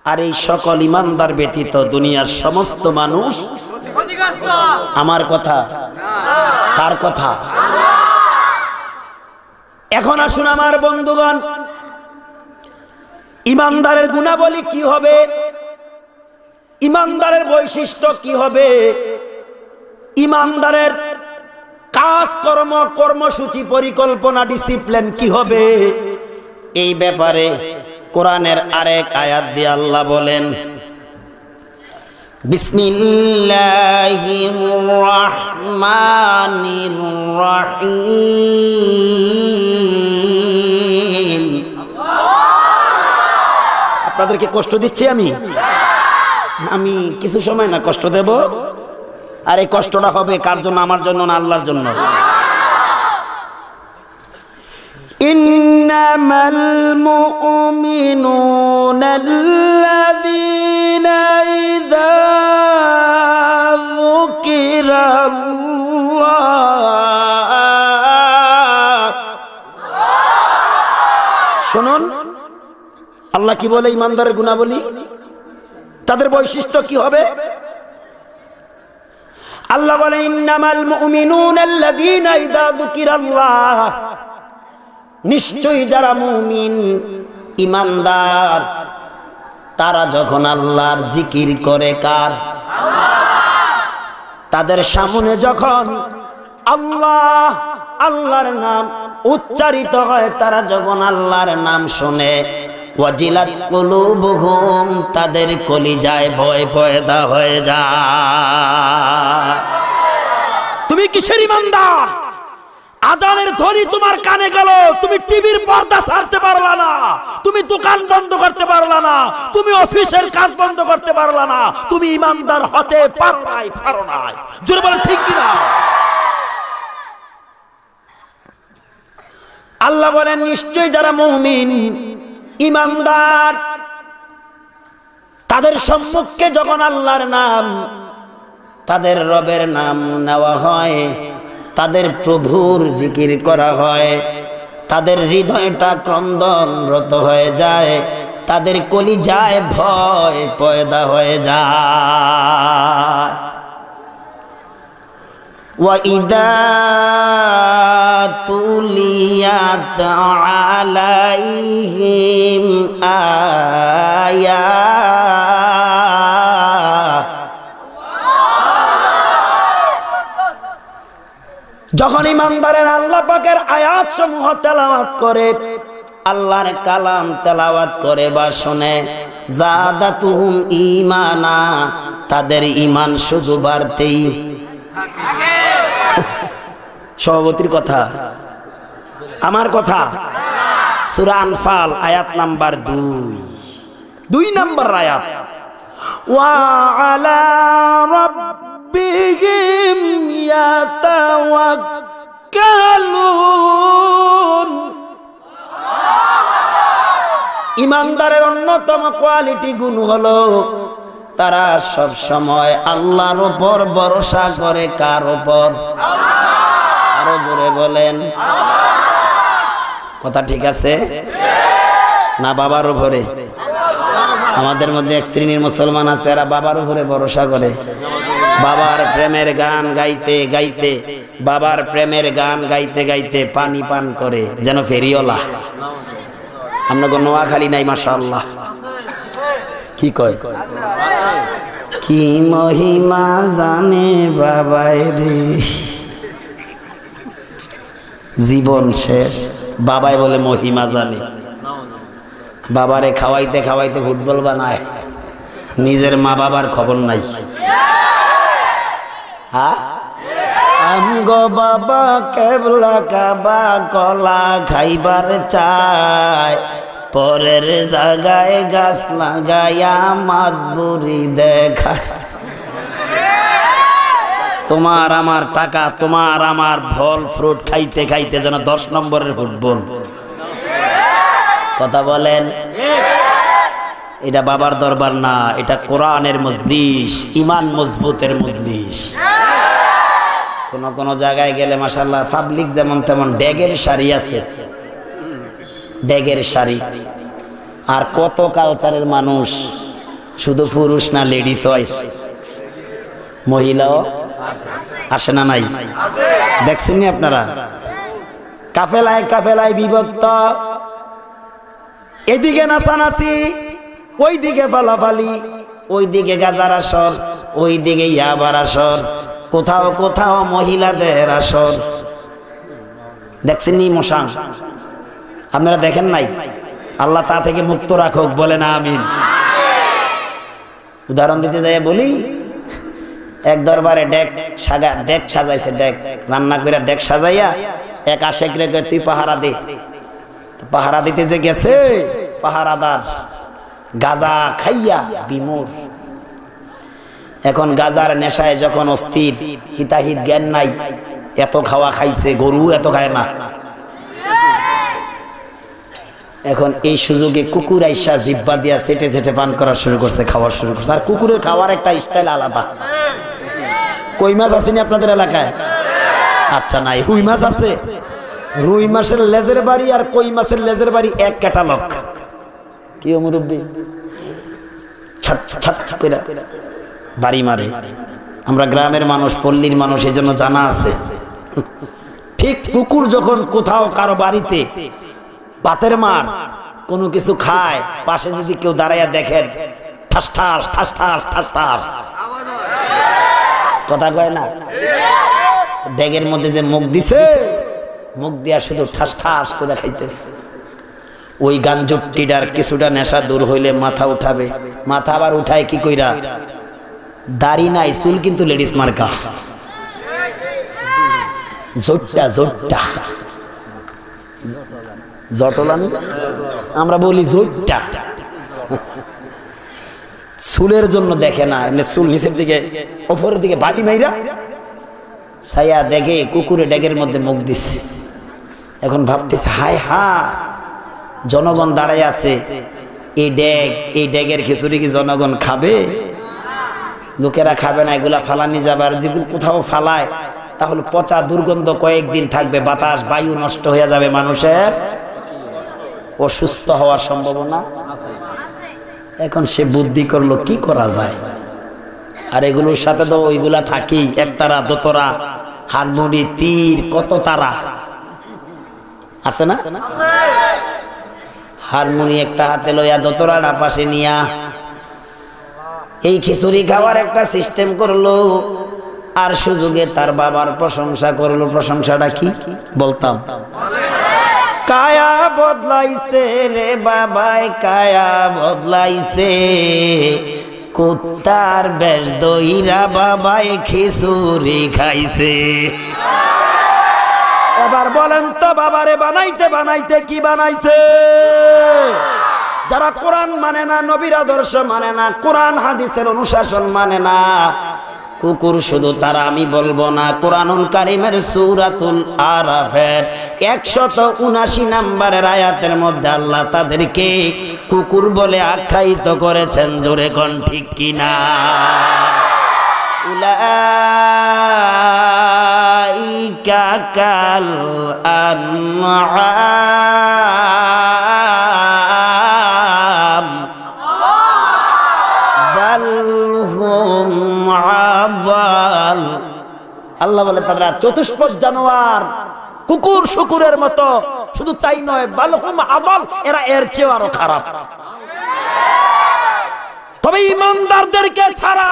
আর এই সকল ঈমানদার ব্যতীত দুনিয়ার সমস্ত মানুষ আমার কথা, কার কথা? এখন আসুন আমার বন্ধুগণ, ঈমানদারের গুণাবলী কি হবে, ঈমানদারের বৈশিষ্ট্য কি হবে, ঈমানদারের কাজকর্ম, কর্মসূচি, পরিকল্পনা, ডিসিপ্লিন কি হবে, এই ব্যাপারে কোরআনের আরেক আয়াত দিয়ে আল্লাহ বলেন, বিসমিল্লাহির রহমানির রহিম। আপনাদেরকে কষ্ট দিচ্ছি আমি কিছু সময় না কষ্ট দেব, আর এই কষ্টটা হবে কার জন্য? আমার জন্য না আল্লাহর জন্য। ইন্নামাল মুমিনুনা আল্লাযীনা ইযা যুকিরাল্লাহ। শুনুন, আল্লাহ কি বলে ইমানদারের গুণাবলী, তাদের বৈশিষ্ট্য কি হবে? আল্লাহ বলে ইন্নামাল মুমিনুনা আল্লাযীনা ইযা যুকিরাল্লাহ, নিশ্চয়ই যারা মুমিন ইমানদার তারা যখন আল্লাহর জিকির করে, কার? তাদের সামনে যখন আল্লাহ আল্লাহর নাম উচ্চারিত হয়, তারা যখন আল্লাহর নাম শুনে, ওয়াজিলাত কুলুবুহুম, তাদের কলিজায় ভয় পয়দা হয়ে যায়। তুমি কিসের ইমানদার? আজানের ধ্বনি তোমার কানে গেল, তুমি টিভির পর্দা ছাড়তে পারলা না, তুমি দোকান বন্ধ করতে পারলা না, তুমি অফিসের কাজ বন্ধ করতে পারলা না, তুমি ইমানদার হতে পারো নাই। জোরে বলেন ঠিক কিনা? আল্লাহ বলেন নিশ্চয়ই যারা মুমিন ইমানদার তাদের সম্মুখে যখন আল্লাহর নাম, তাদের রবের নাম নেওয়া হয়, তাদের প্রভুর জিকির করা হয়, তাদের হৃদয়টা ক্রন্দনরত হয়ে যায়, তাদের কলিজায় ভয় পয়দা হয়ে যায়। وَإِذَا تُلِيَتْ عَلَيْهِمْ آيَاتُ, যখন ইমানদারের আল্লাহ পাকের আয়াত সমূহ তেলাওয়াত করে, আল্লাহর কালাম তেলাওয়াত করে বা শুনে, জাদাতুহুম ঈমানা, তাদের ঈমান শুধু বাড়তেই। সভাপতির কথা, আমার কথা, সূরা আনফাল আয়াত নাম্বার 2 নম্বর আয়াত। ওয়া আলা রাব্বিহিম ইয়াতাওয়াক্কালুন, ইমানদারের অন্যতম কোয়ালিটি গুণ হলো তারা সব সময় আল্লাহর উপর ভরসা করে। কার উপর? আরো জোরে বলেন, কথা ঠিক আছে না? বাবার উপরে। আমাদের মধ্যে এক শ্রেণীর মুসলমান আছে, এরা বাবার উপরে ভরসা করে। বাবার প্রেমের গান গাইতে গাইতে, বাবার প্রেমের গান গাইতে গাইতে পানি পান করে যেন ফেরিওয়ালা। আমরা কোনো নোয়াখালী নাই, মাশাআল্লাহ। কি কয়? কি মহিমা জানে বাবায় রে, জীবন শেষ, বাবাই বলে মহিমা জানে। বাবারে খাওয়াইতে খাওয়াইতে ফুটবল বানায়, নিজের মা বাবার খবর নাই। আমগো বাবা কেবলা কাবা কলা খাইবার চায়, পরের জায়গায় গাছ লাগাইয়া মাতবুরি দেখায়। তোমার আমার টাকা, তোমার আমার ফল ফ্রুট খাইতে খাইতে যেন 10 নম্বরের ফুটবল। কথা বলেন, এটা বাবার দরবার না, এটা কোরআনের মজলিস, ঈমান মজবুতের মজলিস। কোন কোন জায়গায় গেলে মাশাআল্লাহ পাবলিক যেমন তেমন ড্যাগের শাড়ি আছে, ড্যাগের শাড়ি। আর কত কালচারের মানুষ, শুধু পুরুষ না, লেডিস হয়, মহিলাও আসে না নাই? দেখছেন নি আপনারা? কাফেলায় কাফেলায় বিভক্ত, এদিকে নাচানাচি, ওই দিকে ফালাফালি, ওই দিকে গাজার আসর, ওই দিকে ইয়াবার আসর, কোথাও কোথাও মহিলাদের আসর। দেখছেন নি মশান? আপনারা দেখেন নাই? আল্লাহ তা থেকে মুক্ত রাখুক, বলে না আমিন। উদাহরণ দিতে যাই বলি, এক দরবারে ডেক সাজাইছে, ডেক রান্না করে ডেক সাজাইয়া এক আশেক রেখে তুই পাহারা দে। পাহারা দিতে যে গেছে, পাহারাদার গাজা খাইয়া বিমূর। এখন গাজার নেশায় যখন অস্থির, হিতাহিত জ্ঞান নাই, এত খাওয়া খাইছে, গরু এত খায় না। এখন এই সুযোগে কুকুর আইসা জিব্বা দিয়া চেটে চেটে পান করা শুরু করছে, খাওয়া শুরু করছে। আর কুকুরের খাওয়ার একটা স্টাইল আলাদা। কই মাছ আসেনি আপনাদের এলাকায়? আচ্ছা নাই, রুই মাছ আছে। রুই মাছের লেজের বাড়ি আর কই মাছের লেজের বাড়ি এক ক্যাটালগ। কি মুরব্বী ছাট ছাট করে বাড়ি মারে। আমরা গ্রামের মানুষ, পল্লীর মানুষ, এই জন্য জানা আছে। ঠিক কুকুর যখন কোথাও কারো বাড়িতে পাতের মার কোনো কিছু খায়, পাশে যদি কেউ দাঁড়াইয়া দেখেন, ঠাস ঠাস ঠাস ঠাস ঠাস ঠাস কথা কয় না, ডেগের মধ্যে যে মুখ দিছে, মুখ দিয়া শুধু ঠাস ঠাস করে খাইতেছে। ওই গাঞ্জুটিটার কিছুটা নেশা দূর হইলে মাথা উঠাবে। মাথা আবার উঠায় কি কইরা? দাড়ি নাই, চুল কিন্তু লেডিস মার্কা, জোটটা জোটটা জটলানি আমরা বলি জোটটা। চুলের জন্য দেখে না, এমনি চুল নিচের দিকে উপরের দিকে বাজি মাইরা ছায়া দেখে কুকুরে ডেগের মধ্যে মুখ দিচ্ছে। এখন ভাবতেছে হায় হা, জনগণ দাঁড়াই আছে, এই ডেগের খিচুড়ি কি জনগণ খাবে? লোকেরা খাবে না, এগুলা ফালানি যাবে। আর যেগুলো কোথাও ফালায় তাহলে পচা দুর্গন্ধ কয়েকদিন থাকবে, বাতাস বায়ু নষ্ট হয়ে যাবে, মানুষের অসুস্থ হওয়ার সম্ভাবনা। এখন সে বুদ্ধি করলো কি করা যায়। আর এগুলোর সাথে তো ওইগুলা থাকি, একতারা দোতরা হারমোনি তীর কত তারা আছে না? হারমোনি একটা হাতে লইয়া দোতরাটা পাশে নিয়া এই খিচুড়ি খাওয়ার একটা সিস্টেম করলো। আর সুযোগে তার বাবার প্রশংসা করলো। প্রশংসাটা কি বলতাম? কায়া বদলাইছে রে বাবাই, কায়া বদলাইছে, কুত্তার বেশ দইরা বাবাই খিচুড়ি খাইছে। এবার বলেন তো বাবারে বানাইতে বানাইতে কি বানাইছে? যারা কোরআন মানে না, নবীর আদর্শ মানে না, কোরআন হাদিসের অনুশাসন মানে না, কুকুর শুধু তারা আমি বলবো না, কোরআনুল কারীমের সূরাতুল আরাফের 179 নম্বরের আয়াতের মধ্যে আল্লাহ তাদেরকে কুকুর বলে আখ্যায়িত করেছেন। জোরে কোন ঠিক কিনা? উলাইকা কাল আনআম বাল হুম আযাল। আল্লাহ বলে তারা চতুষ্পদ জানোয়ার, কুকুর শুকুরের মতো। শুধু তাই নয়, বাল হুম আযাল, এরা এর চেয়ে আরো খারাপ। তবে ইমানদারদেরকে ছাড়া,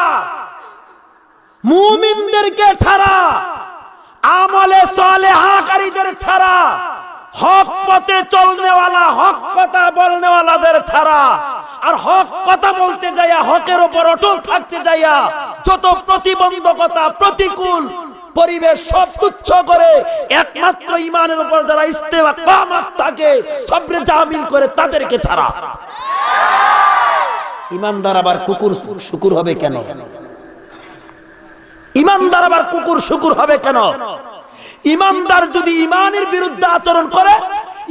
মুমিনদেরকে ছাড়া, আমলে সালেহাকারীদের ছাড়া, হক পথে চলনেওয়ালা, হক কথা বলনেওয়ালাদের ছাড়া, আর হক কথা বলতে যাইয়া, হকের উপর অটল থাকতে যাইয়া যত প্রতিবন্ধকতা, প্রতিকূল পরিবেশ সব তুচ্ছ করে একমাত্র ইমানের উপর যারা ইস্তেকামাত থাকে, সবরে জামিল করে, তাদেরকে ছাড়া। ইমানদার আবার কুকুর শুকুর হবে কেন? ইমানদার আবার কুকুর শুকুর হবে কেন? ইমানদার যদি ইমানের বিরুদ্ধে আচরণ করে,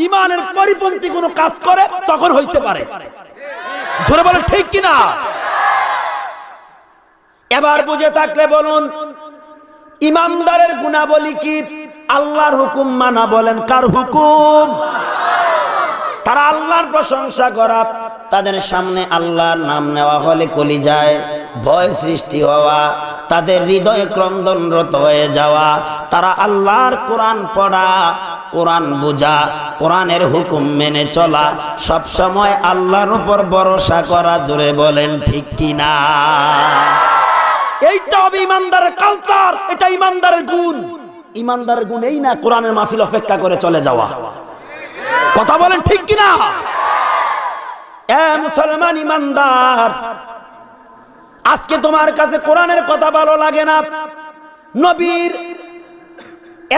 ইমানের পরিপন্থী কোনো কাজ করে, তখন হইতে পারে। জোরে বলেন ঠিক কিনা? এবার বুঝে থাকলে বলুন, ইমানদারের গুণাবলী কি? আল্লাহর হুকুম মানা। বলেন কার হুকুম? তারা আল্লাহর প্রশংসা করা, তাদের সামনে আল্লাহর নাম নেওয়া হলে কলিজায় ভয় সৃষ্টি হওয়া, তাদের হৃদয়ে ক্রন্দনরত হয়ে যাওয়া, তারা আল্লাহর কোরআন পড়া, কোরআন বোঝা, কোরআনের হুকুম মেনে চলা, সব সময় আল্লাহর উপর ভরসা করা। জোরে বলেন ঠিক কিনা? এইটা হবে ইমানদারের কালচার, এটা ইমানদারের গুণ। ইমানদারের গুণ এই না কোরআনের মাহফিল অপেক্ষা করে চলে যাওয়া। কথা বলেন ঠিক কিনা? এ মুসলমান ইমানদার, আজকে তোমার কাছে কোরআনের কথা ভালো লাগে না, নবীর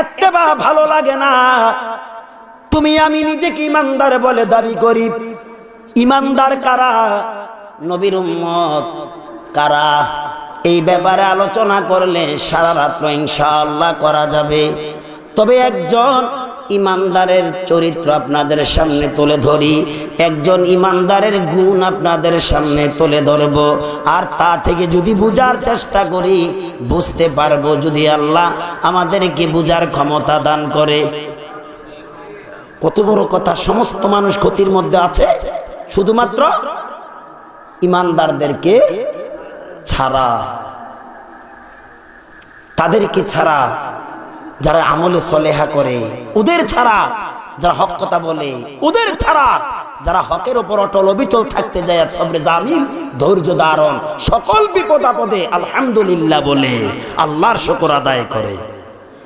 ইত্তেবা ভালো লাগে না, তুমি আমি নিজেকে ইমানদার বলে দাবি করি। ইমানদার কারা? নবীর উম্মত কারা? এই ব্যাপারে আলোচনা করলে সারা রাত্র ইনশাআল্লাহ করা যাবে। তবে একজন ইমানদারের চরিত্র আপনাদের সামনে তুলে ধরি, একজন ইমানদারের গুণ আপনাদের সামনে তুলে ধরব। আর তা থেকে যদি বুঝার চেষ্টা করি, বুঝতে পারবো, যদি আল্লাহ আমাদেরকে বুঝার ক্ষমতা দান করে। কত বড় কথা! সমস্ত মানুষ ক্ষতির মধ্যে আছে, শুধুমাত্র ইমানদারদেরকে ছাড়া, তাদেরকে ছাড়া যারা আমলে সলেহা করে, ওদের ছাড়া যারা হক কথা বলে, ওদের ছাড়া যারা হকের উপর অটল অবিচল থাকতে যায়, সবরে জামিল ধৈর্য ধারণ, সকল বিপদ আপদে আলহামদুলিল্লাহ বলে আল্লাহর শুকর আদায় করে।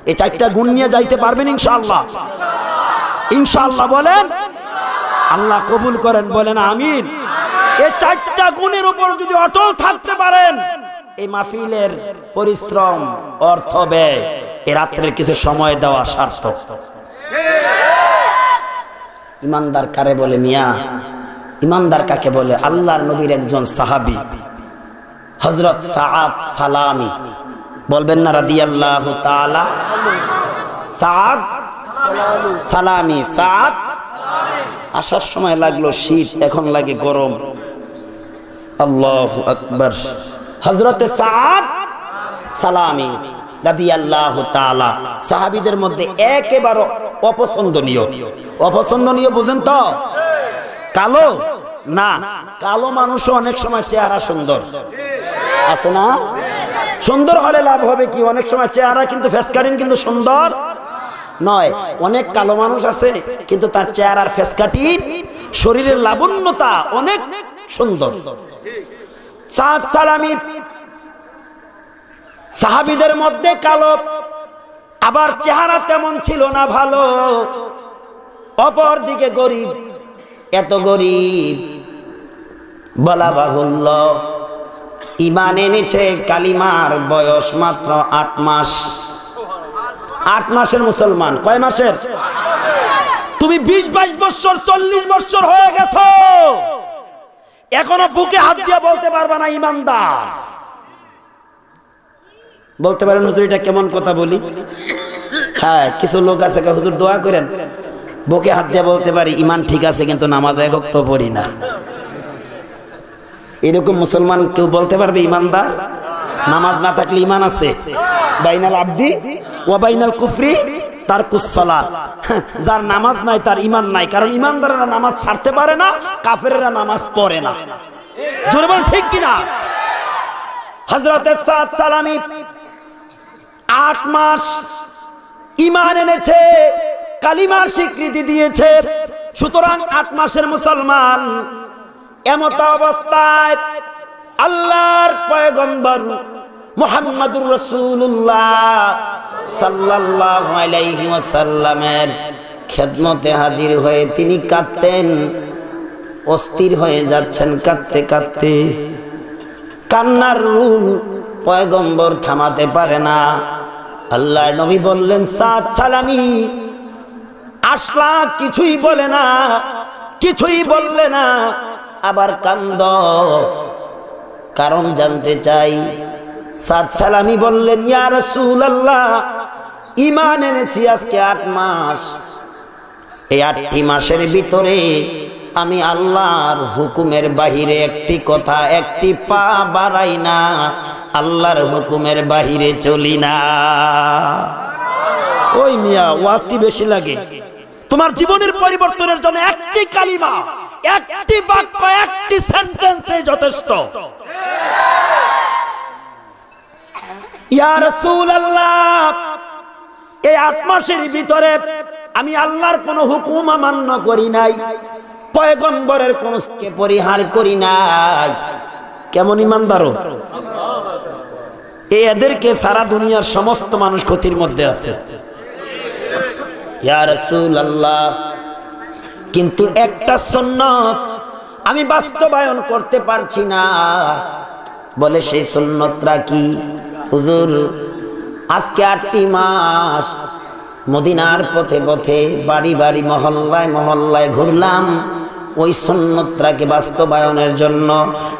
এই চারটা গুণ নিয়ে যাইতে পারবেন ইনশাআল্লাহ? ইনশাআল্লাহ বলেন, আল্লাহ কবুল করেন, বলেন আমিন। এই চারটা গুণের উপর যদি অটল থাকতে পারেন, এই মাহফিলের পরিশ্রম, অর্থ ব্যয়, এই রাত্রের কিছু সময় দেওয়া সার্থক। ইমানদার কারে বলে মিয়া? ইমানদার কাকে বলে? আল্লাহর নবীর একজন সাহাবী হযরত সাআদ সালামি, বলবেন না রাদিয়াল্লাহু তাআলা? সাআদ সালামি, সাআদ। আসার সময় লাগলো শীত, এখন লাগে গরম। আল্লাহু আকবার। হযরত সাআদ সালামি রাদিয়াল্লাহু তাআলা সাহাবীদের মধ্যে একেবারে অপছন্দনীয়। অপছন্দনীয় বুঝেন তো? কালো না, কালো মানুষও অনেক সময় চেহারা সুন্দর আছে না? সুন্দর হলে লাভ হবে কি? অনেক সময় চেহারা কিন্তু ফেস কাটিং কিন্তু সুন্দর নয়। অনেক কালো মানুষ আছে কিন্তু তার চেহারার ফেস কাটিং, শরীরের লাবণ্যতা অনেক সুন্দর। সাআদ সালামি সাহাবীদের মধ্যে কালো, আবার চেহারা তেমন ছিল না ভালো, অপর দিকে গরিব। এত গরিব বলা বাহুল্য, ঈমান এনেছে, কালিমার বয়স মাত্র 8 মাস। 8 মাসের মুসলমান। কয় মাসের? তুমি 20-22 বছর 40 বছর হয়ে গেছো, এখনো বুকে হাত দিয়ে বলতে পারবা না ইমানদার। বলতে পারেন হুজুর এটা কেমন কথা বলি? হ্যাঁ, কিছু লোক আছে হুজুর দোয়া করেন, বুকে হাত দিয়ে বলতে পারি ইমান ঠিক আছে কিন্তু নামাজ এক ওয়াক্ত পড়ি না। এরকম মুসলমান কেউ বলতে পারবে ইমানদার? নামাজ না থাকলে ইমান আছে? বাইনাল আবদি ওয়া বাইনাল কুফরি তারকুস সালাত। যার নামাজ নাই তার ইমান নাই, কারণ ইমানদাররা নামাজ ছাড়তে পারে না, কাফেররা নামাজ পড়ে না। জোরে বলেন ঠিক কিনা? হযরত সাআদ সালামি 8 মাস ঈমান এনেছে, কালিমার স্বীকৃতি দিয়েছে, সুতরাং 8 মাসের মুসলমান। এমত অবস্থায় আল্লাহর পয়গম্বর মুহাম্মদুর রাসূলুল্লাহ সাল্লাল্লাহু আলাইহি ওয়াসাল্লামের খেদমতে হাজির হয়ে তিনি কাঁদতেন, অস্থির হয়ে যাচ্ছেন কাঁদতে কাঁদতে। কান্নার রুল পয়গম্বর থামাতে পারে না। আল্লাহর নবী বললেন, সাআদ সালামি আসলা, কিছুই বলে না, কিছুই বললে না, আবার কান্দ, কারণ জানতে চাই। সাআদ সালামি বললেন, ইয়া রাসূলুল্লাহ, ঈমান এনেছি আজকে 8 মাস। এই 8টি মাসের ভিতরে আমি আল্লাহর হুকুমের বাহিরে একটি কথা, একটি পা বাড়াই না, আল্লাহর হুকুমের বাহিরে চলি না। ওই মিয়া, ওয়াজটি বেশি লাগে? তোমার জীবনের পরিবর্তনের জন্য একটি কালিমা, একটি বাক্য, একটি সেন্টেন্সে যথেষ্ট। ইয়া রাসূলুল্লাহ, এই 8 মাসের ভিতরে আমি আল্লাহর কোন হুকুম অমান্য করি নাই, পয়গম্বরের কোন পরিহার করি নাই। কেমন ইমানদার? এদেরকে সারা দুনিয়ার সমস্ত মানুষ ক্ষতির মধ্যে আছে। ইয়া রাসূলুল্লাহ, কিন্তু একটা সুন্নাত আমি বাস্তবায়ন করতে পারছি না। বলে, সেই সুন্নাতটা কি? হুজুর, আজকে 8টি মাস মদিনার পথে পথে, বাড়ি বাড়ি, মহল্লায় মহল্লায় ঘুরলাম ওই সুন্নতটাকে বাস্তবায়নের জন্য।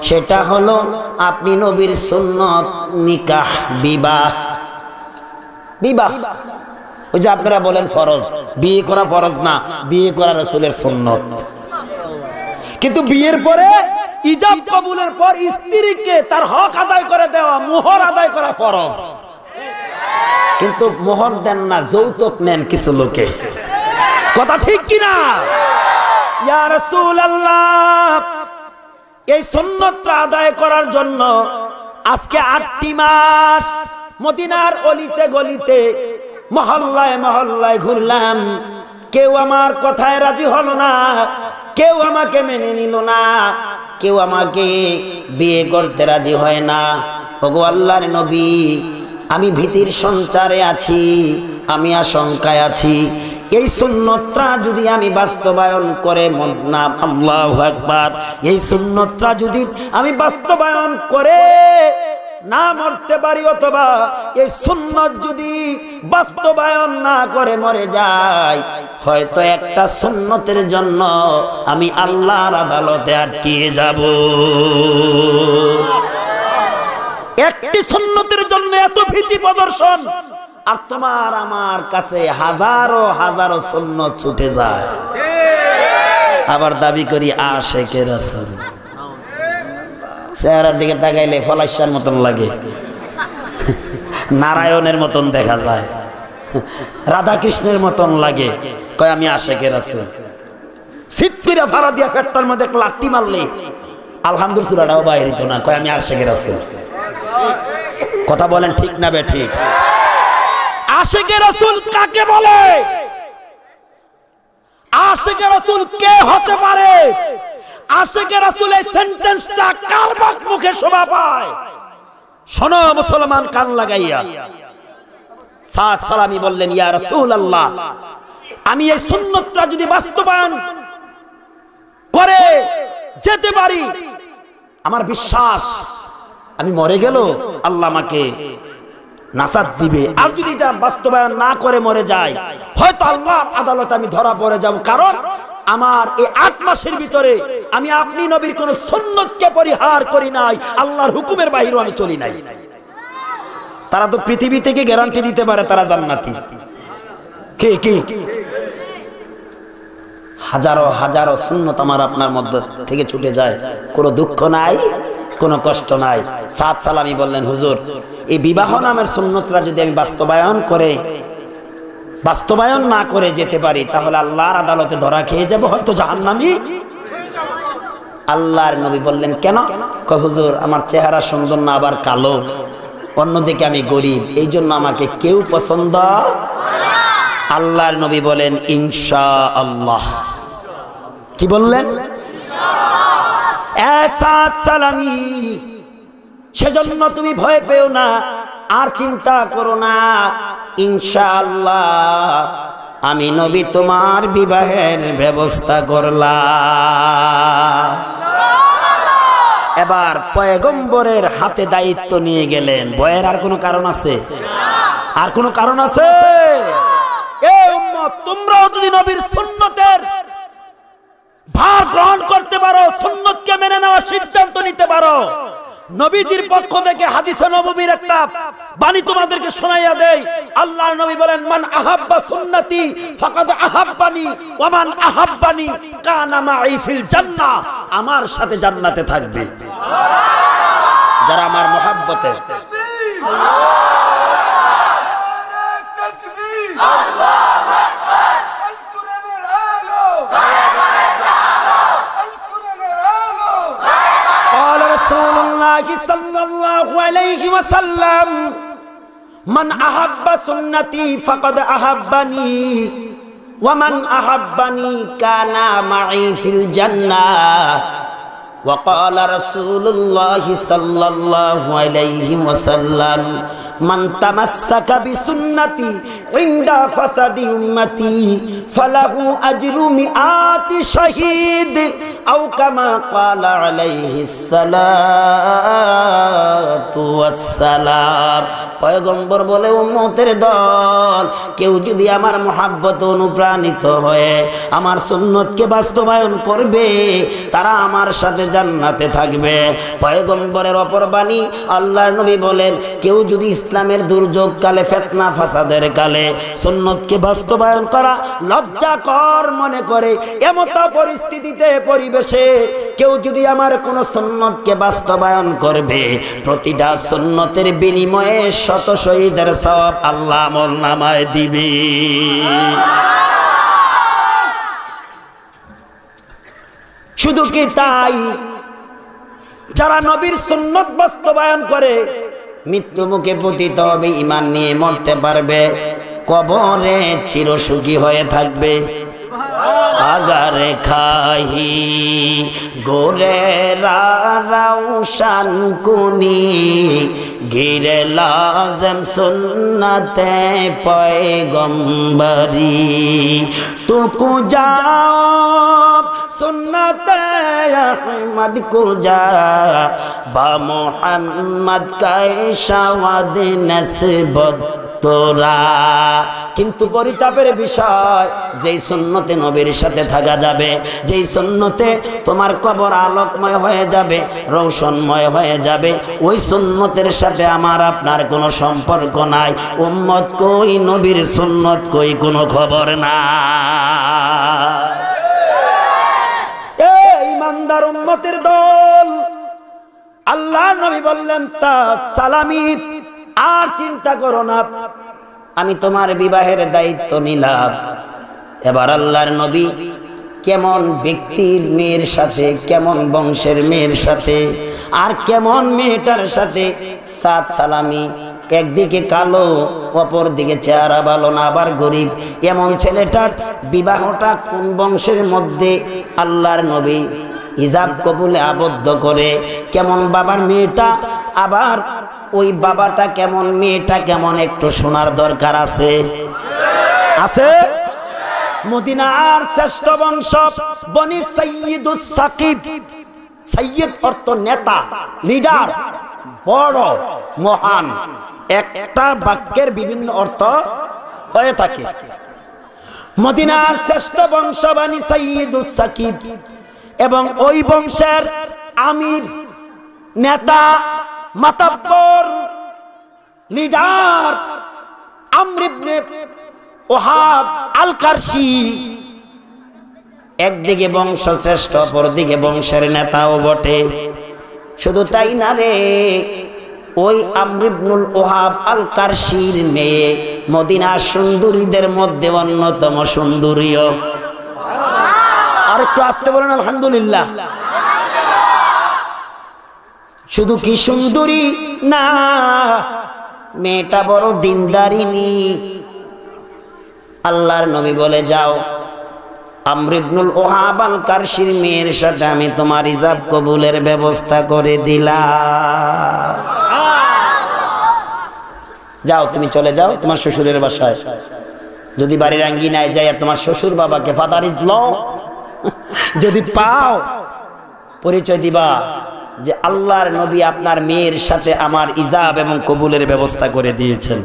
সেটা হলো আপনি নবীর সুন্নত, নিকাহ, বিবাহ। বিবাহ ওই যে আপনারা বলেন ফরজ, বিয়ে করা ফরজ না, বিয়ে করা রাসূলের সুন্নত। কিন্তু বিয়ের পরে ইজাব কবুলের পর স্ত্রীকে তার হক আদায় করে দেওয়া, মোহর আদায় করা ফরজ। কিন্তু মোহর দেন না, যৌতুক নেন কিছু লোকে। কথা ঠিক কিনা? ইয়া রাসূলুল্লাহ, এই সুন্নতটা আদায় করার জন্য আজকে 8টি মাস মদিনার অলিতে গলিতে মহল্লায় মহল্লায় ঘুরলাম, কেউ আমার কথায় রাজি হলো না, কেউ আমাকে মেনে নিল না, কেউ আমাকে বিয়ে করতে রাজি হয় না। ওগো আল্লাহর নবী, আমি ভীতির সঞ্চারে আছি, আমি আশঙ্কায় আছি। এই সুন্নতটা যদি আমি বাস্তবায়ন করে না, আল্লাহু আকবার, এই সুন্নতটা যদি আমি বাস্তবায়ন করে না মরতে পারি, অথবা এই সুন্নত যদি বাস্তবায়ন না করে মরে যায়, হয়তো একটা সুন্নতের জন্য আমি আল্লাহর আদালতে আটকিয়ে যাব। একটি সুন্নতের জন্য এত ভীতি প্রদর্শন, আর তোমার আমার কাছে হাজারো হাজারো সুন্নত ছুটে যায়, আবার দাবি করি আশিকে রাসূল। চেহারার দিকে তাকাইলে ফলাইশার মতন লাগে, নারায়ণের মতন দেখা যায়, রাধা কৃষ্ণের মতন লাগে, কয় আমি আশিকে রাসূল। সিটকিরা ফাড়া দিয়া পেটটার মধ্যে একটা লাঠি মারলে আলহামদুলিল্লাহ সূরাটাও বাইরে হইতো না, কয় আমি আশিকে রাসূল। কথা বলেন ঠিক না বে ঠিক? আশিকে রাসূল কাকে বলে? আশিকে রাসূল কে হতে পারে? আশিকে রাসূল এই সেন্টেন্সটা কার মুখে শোভা পায়? শোনো মুসলমান, কান লাগাইয়া। সাদ সালামি বললেন, ইয়া রাসূলুল্লাহ, আমি এই সুন্নতটা যদি বাস্তবায়ন করে যেতে পারি, আমার বিশ্বাস আমি মরে গেল আল্লাহ আমাকে নাসাত দিবে, আর যদি এটা বাস্তবায়ন না করে মরে যায়, হয়তো আল্লাহর আদালতে আমি ধরা পড়ে যাব, কারণ আমার এই 8 মাসের ভিতরে আমি আপনি নবীর কোন সুন্নতকে পরিহার করি নাই, আল্লাহর হুকুমের বাইরেও আমি চলি নাই। তারা তো পৃথিবী থেকে গ্যারান্টি দিতে পারে তারা জান্নাতি। কে কে? হাজারো হাজারো সুন্নত আমার আপনার মধ্যে থেকে ছুটে যায়, কোনো দুঃখ নাই, কোনো কষ্ট নাই। সাদ সালামি বললেন, হুজুর, এই বিবাহ নামের সুন্নতটা যদি আমি বাস্তবায়ন না করে যেতে পারি, তাহলে আল্লাহর আদালতে ধরা খেয়ে যাব, হয়তো জাহান্নামী। আল্লাহর নবী বললেন, কেন? কয় হুজুর, আমার চেহারা সুন্দর না, আবার কালো, অন্যদিকে আমি গরিব, এই জন্য আমাকে কেউ পছন্দ। আল্লাহর নবী বলেন, ইনশাআল্লাহ। কি বললেন? সাদ সালামি, সেজন্য তুমি ভয় পেও না, আর চিন্তা করো না, ইনশাআল্লাহ আমি নবী তোমার বিবাহের ব্যবস্থা করলাম। এবার পয়গম্বরের হাতে দায়িত্ব নিয়ে গেলেন। ভয়ের আর কোনো কারণ আছে? আর কোনো কারণ আছে? এই উম্মত, তোমরাও যদি নবীর সুন্নতের ভার গ্রহণ করতে পারো, সুন্নতকে মেনে নেওয়ার সিদ্ধান্ত নিতে পারো, নবীজির পক্ষ থেকে হাদিসে নববীর একটা বাণী তোমাদেরকে শোনাইয়া দেই। আল্লাহর নবী বলেন, মান আহাব্বা সুন্নতি ফাকাদ আহাব্বানি ওয়া মান আহাব্বানি কানা মাই ফিল জান্নাহ। আমার সাথে জান্নাতে থাকবে যারা আমার মহব্বতে। সাল্লাল্লাহু আলাইহি ওয়াসাল্লাম, মান আহাব্বা সুন্নতি ফাকাদ আহাব্বানি ওয়া মান আহাব্বানি কানা মাই ফিল জান্নাহ। ওয়া ক্বালা রাসূলুল্লাহ সাল্লাল্লাহু আলাইহি ওয়াসাল্লাম, মান তামাসসাকা বিসুন্নতি ইনদা ফাসাদি উম্মতি ফালাহু আজরু মিআতি শাহীদ আও কামা ক্বালা আলাইহিস সালাতু ওয়াস সালাম। পয়গম্বর বলে, উম্মতের দল কেউ যদি আমার মহব্বতে অনুপ্রাণিত হয়ে আমার সুন্নতকে বাস্তবায়ন করবে, তারা আমার সাথে জান্নাতে থাকবে। পয়গম্বরের অপর বাণী, আল্লাহর নবী বলেন, কেউ যদি ইসলামের দুর্যোগ কালে, ফিতনা ফাসাদের কালে সুন্নতকে বাস্তবায়ন করা লজ্জাকর মনে করে, এমত পরিস্থিতিতে পরিবেশে কেউ যদি আমার কোন সুন্নতকে বাস্তবায়ন করবে, প্রতিটা সুন্নতের বিনিময়ে শত শহীদের সওয়াব আল্লাহ আমলনামায় দিবে। শুধু কি তাই, যারা নবীর সুন্নত বাস্তবায়ন করে মৃত্যু মুখে পতিত হবে, ঈমান নিয়ে মরতে পারবে, কবরে চিরসুখী হয়ে থাকবে। আগারে খাহি গোরে রাউশান কুনি গিরে লাজম সুন্নতে পয়গম্বরি তুকু যাও সুন্নতে আহমদ কুজা বা মুহাম্মদ কায়শাওয়াদ নসবত তোরা। কিন্তু পরিতাপের বিষয়, যেই সুন্নতে নবীর সাথে থাকা যাবে, যেই সুন্নতে তোমার কবর আলোকময় হয়ে যাবে, রৌশনময় হয়ে যাবে, ওই সুন্নতের সাথে আমার আপনার কোনো সম্পর্ক নাই। উম্মত কই, নবীর সুন্নত কই, কোনো খবর না। এই ইমানদার উম্মতের দল, আল্লাহ নবী বললেন সালামি, আর চিন্তা করো না, আমি তোমার বিবাহের দায়িত্ব নিলাম। এবার আল্লাহর নবী কেমন ব্যক্তির মেয়ের সাথে, কেমন বংশের মেয়ের সাথে, আর কেমন মেয়েটার সাথে সাত সালামি, একদিকে কালো, অপর দিকে চেহারা ভালো না, আবার গরিব, এমন ছেলেটার বিবাহটা কোন বংশের মধ্যে আল্লাহর নবী হিজাব কবুলে আবদ্ধ করে। কেমন বাবার মেয়েটা, আবার ওই বাবাটা কেমন, মেয়েটা কেমন, একটু শোনার দরকার আছে। আছে মদিনার শ্রেষ্ঠ বংশ বনি সাইয়্যিদুস সাকিব। সাইয়্যিদ অর্থ নেতা, লিডার, বড়, মহান। একটা বাক্যের বিভিন্ন অর্থ হয়ে থাকে। মদিনার শ্রেষ্ঠ বংশ বনি সাইয়্যিদুস সাকিব, এবং ওই বংশের আমির, নেতা, মাতাব্বর, লিডার আমর ইবনে ওহাব আল কারশি। একদিকে বংশ শ্রেষ্ঠ, অপরদিকে বংশের নেতাও বটে। শুধু তাই না রে, ওই আমর ইবনুল ওহাব আল কারশির মেয়ে মদিনার সুন্দরীদের মধ্যে অন্যতম সুন্দরীয়। আর একটু আসতে বলেন আলহামদুলিল্লাহ। শুধু কি সুন্দরী না, মেয়েটা বড় দিনদারিনী। আল্লাহর নবী বলে, যাও আমর ইবনুল ওহাব আল কারশির মেয়ের সাথে আমি তোমার হিজাব কবুলের ব্যবস্থা করে দিলাম। যাও, তুমি চলে যাও তোমার শ্বশুরের বাসায়। যদি বাড়ির আঙ্গিনায় যায় তোমার শ্বশুর বাবাকে ফাদার ইজ ল, যদি পাও পরিচয় দিবা যে আল্লাহর নবী আপনার মেয়ের সাথে আমার ইজাব এবং কবুলের ব্যবস্থা করে দিয়েছেন।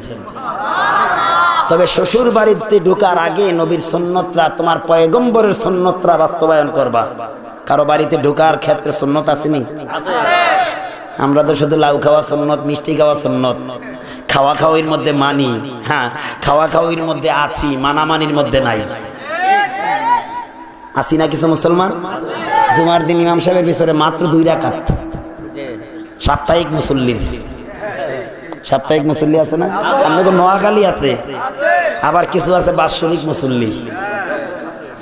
তবে শ্বশুর বাড়িতে ঢোকার আগে নবীর সুন্নতরা, তোমার পয়গম্বরের সুন্নতরা বাস্তবায়ন করবা। কারো বাড়িতে ঢোকার ক্ষেত্রে সুন্নত আসেনি? আমরা তো শুধু লাউ খাওয়া সুন্নত, মিষ্টি খাওয়া সুন্নত, খাওয়া খাওয়ির মধ্যে মানি, হ্যাঁ খাওয়া খাওয়ির মধ্যে আছি, মানামানির মধ্যে নাই। আসি না কিছু মুসলমান? জুমার দিন ইমাম সাহেবের পিছনে মাত্র 2 রাকাত। সাপ্তাহিক মুসল্লি, সাপ্তাহিক মুসল্লি আছে না? আমাদের নোয়াখালী আছে, আবার কিছু আছে বাৎসরিক মুসল্লি,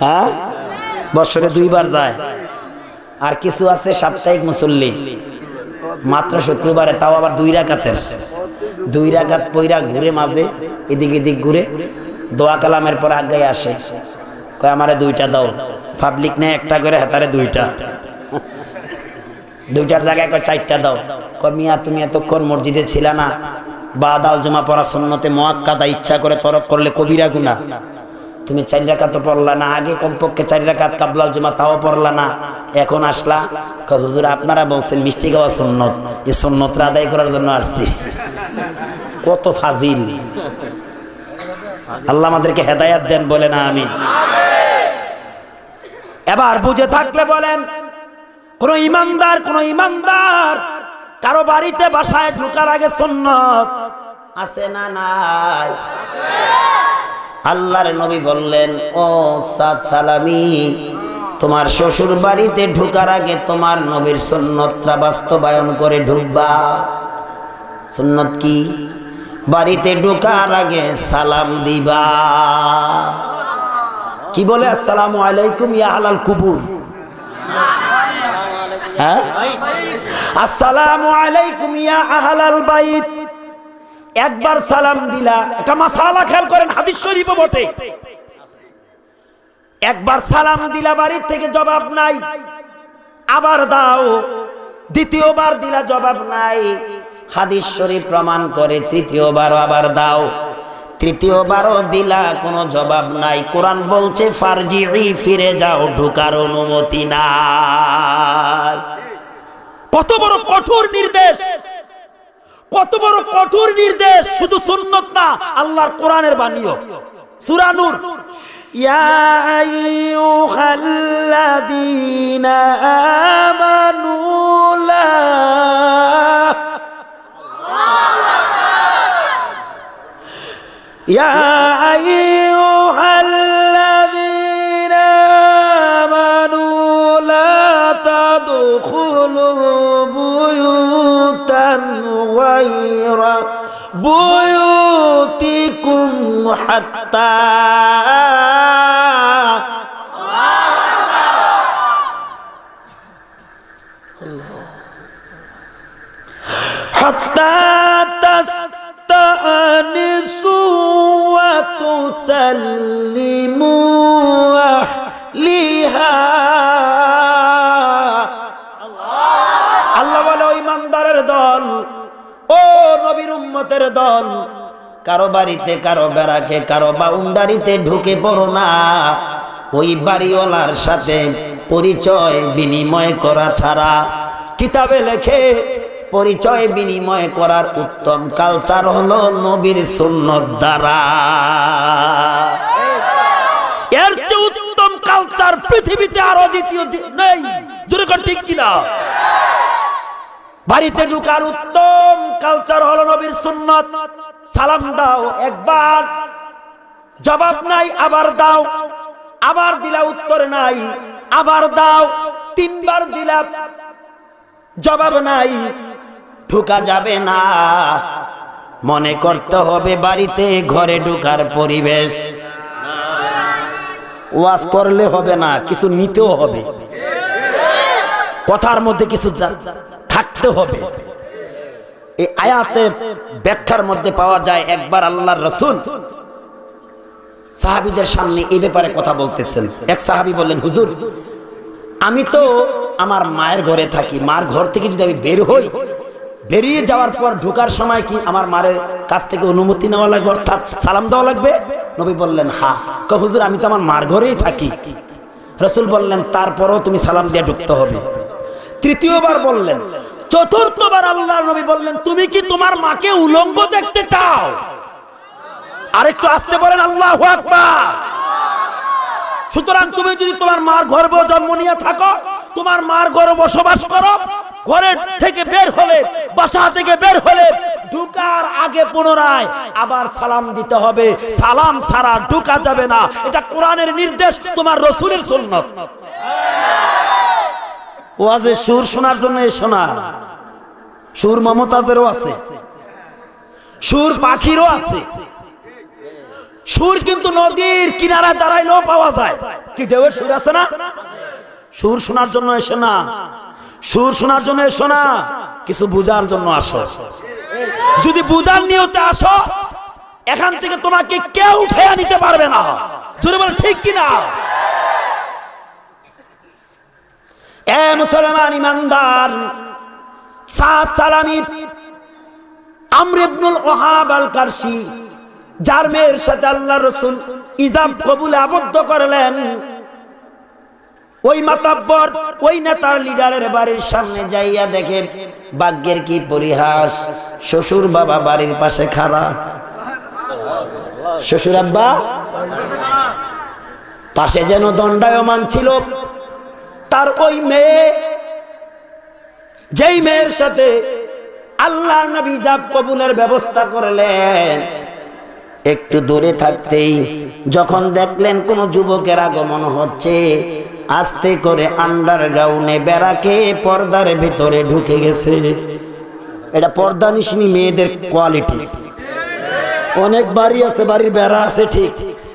হ্যাঁ বছরে 2 বার যায়। আর কিছু আছে সাপ্তাহিক মুসল্লি, মাত্র শুক্রবারে, তাও আবার 2 রাকাতের। 2 রাকাত পইরা ঘুরে, মাঝে এদিক এদিক ঘুরে দোয়া কালামের পর আগায় আসে, কয় আমারে 2টা দাও। পাবলিক নেই একটা করে, হাতারে 2টা, 2টার জায়গায় কয় 4টা দাও। কয় মিয়া তুমি এতক্ষণ মসজিদে ছিল না, বাদ আল জুমা পড়া সুন্নতে মুআক্কাদা, ইচ্ছা করে তরক করলে কবিরা গুনাহ। তুমি 4 রাকাত পড়লা না, আগে কমপক্ষে 4 রাকাত কাবলাল জুমা, তাও পড়লা না, এখন আসলা। কয় হুজুর আপনারা বলছেন মিষ্টি খাওয়া সুন্নত, এই সুন্নতটা আদায় করার জন্য আসছি। কত ফাজিল! আল্লাহ আমাদেরকে হেদায়েত দেন, বলে না আমিন। এবার বুঝে থাকলে বলেন, কোন ইমানদার কারো বাড়িতে বাসায় ঢোকার আগে সুন্নত আছে না নাই? আল্লাহর নবী বললেন, ও সাদ সালামি, তোমার শ্বশুর বাড়িতে ঢোকার আগে তোমার নবীর সুন্নতটা বাস্তবায়ন করে ঢুকবা। সুন্নত কি? বাড়িতে ঢোকার আগে সালাম দিবা। কি বলে? আসসালামু আলাইকুম ইয়া আহলাল কুবুর। হ্যাঁ, আসসালামু আলাইকুম ইয়া আহলাল বাইত, একবার সালাম দিলা। একটা মাসালা খেয়াল করেন, হাদিস শরীফে বটে, একবার সালাম দিলা বাড়ির থেকে জবাব নাই, আবার দাও, দ্বিতীয়বার দিলা জবাব নাই, হাদিস শরীফ প্রমাণ করে তৃতীয়বার আবার দাও, তৃতীয়বারও দিলা কোনো জবাব নাই, কোরআন বলছে ফারজিই, ফিরে যাও, ঢোকার অনুমতি নাই। কত বড় কঠোর নির্দেশ, কত বড় কঠোর নির্দেশ, শুধু সুন্নাত না, আল্লাহর কোরআনের বাণীও। সূরা নূর, ইয়া আইয়ুহাল্লাযীনা আমানু লা يا أيها الذين آمنوا لا تدخلوا بيوتا غير بيوتكم حتى تستأنسوا وتسلموا أهلها। আল্লাহ বলে, ইমানদারের দল, ও নবীর উম্মতের দল, কারো বাড়িতে, কারো বেড়াকে, কারো বাউন্ডারিতে ঢুকে পড়ো না, ওই বাড়িওয়ালার সাথে পরিচয় বিনিময় করা ছাড়া। কিতাবে লেখে পরিচয় বিনিময় করার উত্তম কালচার হলো নবীর সুন্নাত দ্বারা। এর চেয়ে উত্তম কালচার পৃথিবীতে আর দ্বিতীয় নেই, জোরে কোন ঠিক কিনা? বাড়িতে ঢোকার উত্তম কালচার হলো নবীর সুন্নাত। সালাম দাও, একবার জবাব নাই, আবার দাও, আবার দিলা উত্তর নাই, আবার দাও, তিনবার দিলা জবাব নাই, ঢোকা যাবে না। মনে করতে হবে বাড়িতে ঘরে ঢোকার পরিবেশ। ওয়াজ করলে হবে না, কিছু নিতেও হবে, কথার মধ্যে কিছু থাকতে হবে। এই আয়াতের ব্যাখ্যার মধ্যে পাওয়া যায়, একবার আল্লাহর রাসূল সাহাবীদের সামনে এই ব্যাপারে কথা বলতেছেন। এক সাহাবী বললেন, হুজুর, আমি তো আমার মায়ের ঘরে থাকি, মার ঘর থেকে যদি আমি বের হই, বেরিয়ে যাওয়ার পর ঢোকার সময় কি আমার মায়ের কাছ থেকে অনুমতি নেওয়া লাগবে, অর্থাৎ সালাম দেওয়া লাগবে? নবী বললেন, হ্যাঁ। হুজুর, আমি তো আমার মার ঘরেই থাকি। রাসূল বললেন, তারপরও তুমি সালাম দিয়ে ঢুকতে হবে। তৃতীয়বার বললেন, চতুর্থবার আল্লাহর নবী বললেন, তুমি কি তোমার মাকে উলঙ্গ দেখতে চাও? আরেকটু আসতে বলেন, আল্লাহু আকবার। সুতরাং তুমি যদি তোমার মার গর্ভে জন্ম নিয়ে থাকো, তোমার মার ঘরে বসবাস করো, ঘরের থেকে বের হলে, বাসা থেকে বের হলে ঢোকার আগে পুনরায় আবার সালাম দিতে হবে, সালাম ছাড়া ঢোকা যাবে না। এটা কোরআনের নির্দেশ, তোমার রাসূলের সুন্নাত। ওয়াজে সুর শোনার জন্য এসো না, সুর মমতাদেরও আছে, সুর পাখিরও আছে, সুর কিন্তু নদীর কিনারায় দাঁড়াইলেও পাওয়া যায়। কি ঢেউয়ের সুর আছে না? সুর শোনার জন্য এসো না, সুর শোনার জন্য এসো না, কিছু বুঝার জন্য আসো। যদি বুঝার নিয়তে আসো, এখান থেকে তোমাকে কেউ উঠে নিতে পারবে না। জোরে বলেন ঠিক কিনা? এ মুসলমান ইমানদার, সাদ সালামি আমর ইবনুল ওহাব আল কারশি, যার মেয়ের সাথে আল্লাহর রাসূল ইজাব কবুলে আবদ্ধ করলেন, ওই মাতাব্বর, ওই নেতার লিডারের বাড়ির সামনে যাইয়া দেখে, ভাগ্যের কি পরিহাস, শ্বশুর বাবা বাড়ির পাশে খাড়া, শ্বশুর আব্বা পাশে যেন দণ্ডায়মান ছিল। তার ওই মেয়ে, যেই মেয়ের সাথে আল্লাহ নবী ইজাব কবুলের ব্যবস্থা করলেন, একটু দূরে থাকতেই যখন দেখলেন কোন যুবকের আগমন হচ্ছে, আস্তে করে আন্ডারগ্রাউন্ডে বেড়াকে পর্দার ভিতরে ঢুকে গেছে। এটা পর্দা নিশিনী মেয়েদের কোয়ালিটি। অনেক বাড়ি আছে, বাড়ির বেড়া আছে ঠিক,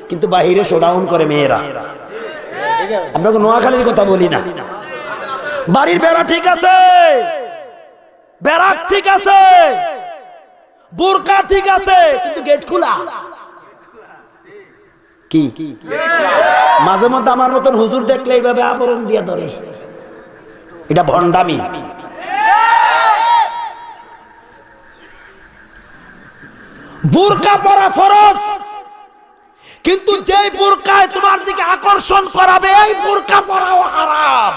কিন্তু বাহিরে শোডাউন করে মেয়েরা। আপনাকে নোয়াখালীর কথা বলি না, বাড়ির বেড়া ঠিক আছে, ব্যারাক ঠিক আছে, বোরকা ঠিক আছে, কিন্তু গেট খোলা। কি মাঝে মধ্যে আমার মতন হুজুর দেখলে এইভাবে আবরণ দিয়ে ধরে, এটা ভণ্ডামি। বোরকা পরা ফরজ, কিন্তু যেই বোরকায় তোমার দিকে আকর্ষণ করাবে এই বোরকা পরাও হারাম।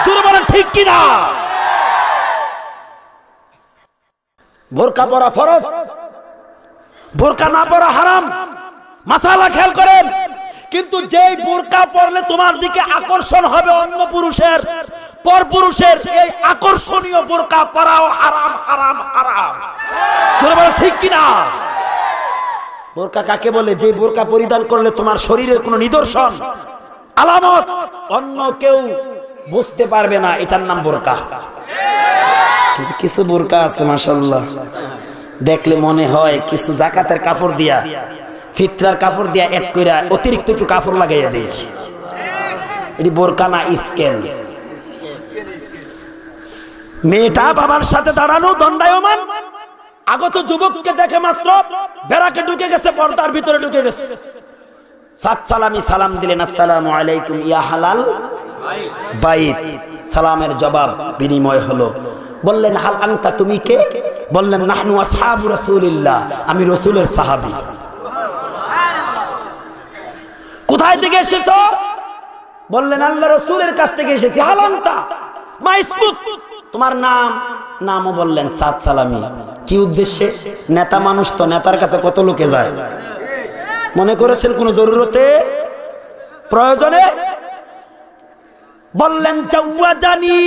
জোরে বলেন ঠিক কিনা? বোরকা পরা ফরজ, বোরকা না পরা হারাম। মাসালা খেয়াল করেন। কিন্তু যেই বোরকা পরলে তোমার দিকে আকর্ষণ হবে অন্য পুরুষের, পর পুরুষের, এই আকর্ষণীয় বোরকা পরাও হারাম হারাম হারাম। জোরে বলেন ঠিক কিনা? বোরকা কাকে বলে? যে বোরকা পরিধান করলে তোমার শরীরের কোনো নিদর্শন, আলামত অন্য কেউ বুঝতে পারবে না, এটার নাম বোরকা। কিন্তু কিছু বোরকা আছে মাশাআল্লাহ, দেখলে মনে হয় কিছু জাকাতের কাপড় দিয়া, ফিতরার কাপড় দিয়া এক কইরা অতিরিক্ত একটু কাপড় লাগাইয়া দেয়। এটি বোরকা না, স্কেল। মেয়েটা বাবার সাথে দাঁড়ানো দণ্ডায়মান, আগত যুবককে দেখে মাত্র বেড়াকে ঢুকে গেছে, পর্দার ভিতরে ঢুকে গেছে। সাত সালামি সালাম দিলেন, আসসালামু আলাইকুম ইয়া হালাল বাইত। সালামের জবাব বিনিময় হলো। বললেন হাল আনতা, তুমি কে? বললেন নাহনু আসহাবু রাসূলিল্লাহ, আমি রাসূলের সাহাবী। কোথায় থেকে এসেছো? বললেন আল্লাহ রাসূলের কাছ থেকে এসেছি। হাল আনতা মা ইসমুক, তোমার নাম? নামও বললেন সাত সালামি। কি উদ্দেশ্যে? নেতা মানুষ তো, নেতার কাছে কত লোকে যায়, মনে করেছেন কোন জরুরতে, প্রয়োজনে? বললেন জাওয়াজানি,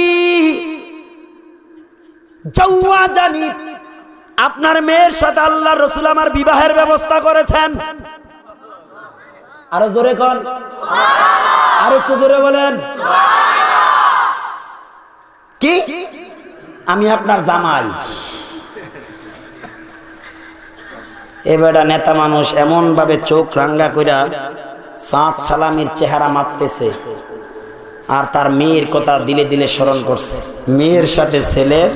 জাওয়াজানি, আপনার মেয়ের সাথে আল্লাহ রাসূল আমার বিবাহের ব্যবস্থা করেছেন। আরো জোরে কোন, আর একটু জোরে বলেন। কি? আমি আপনার জামাই। এবার নেতা মানুষ এমন ভাবে চোখ রাঙ্গা কইরা সাত সালামির চেহারা মাপতেছে, আর তার মেয়ের কথা দিলে দিলে স্মরণ করছে। মেয়ের সাথে ছেলের,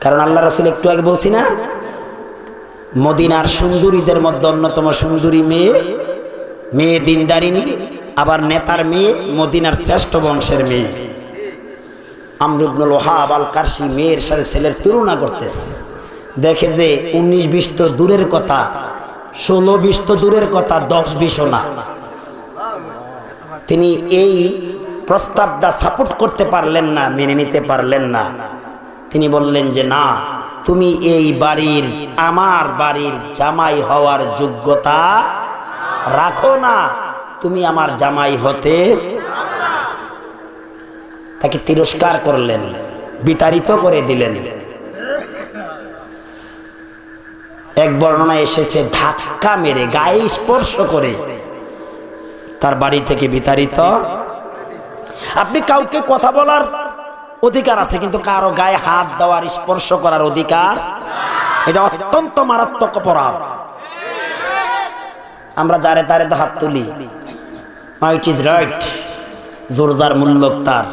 কারণ আল্লাহ রাসূল একটু আগে বলছি না, মদিনার সুন্দরীদের মধ্যে অন্যতম সুন্দরী মেয়ে, মেয়ে দিনদারিনী, আবার নেতার মেয়ে, মদিনার শ্রেষ্ঠ বংশের মেয়ে। আমর ইবনুল ওয়াহাব আল কারশি মেয়ের সাথে ছেলের তুলনা করতেছে। দেখে যে 19-20 তো দূরের কথা, 16-20 তো দূরের কথা, 10-20ও না। তিনি এই প্রস্তাবটা সাপোর্ট করতে পারলেন না, মেনে নিতে পারলেন না। তিনি বললেন যে না, তুমি এই বাড়ির, আমার বাড়ির জামাই হওয়ার যোগ্যতা রাখো না, তুমি আমার জামাই হতে। তাকে তিরস্কার করলেন, বিতাড়িত করে দিলেন। এক বর্ণনায় এসেছে ধাক্কা মেরে, গায়ে স্পর্শ করে তার বাড়ি থেকে বিতাড়িত। আপনি কাউকে কথা বলার অধিকার আছে, কিন্তু কারো গায়ে হাত দেওয়ার, স্পর্শ করার অধিকার, এটা অত্যন্ত মারাত্মক অপরাধ। আমরা যারে তারে তো হাত তুলি, ইট ইজ রাইট, জোর যার মূল্য তার।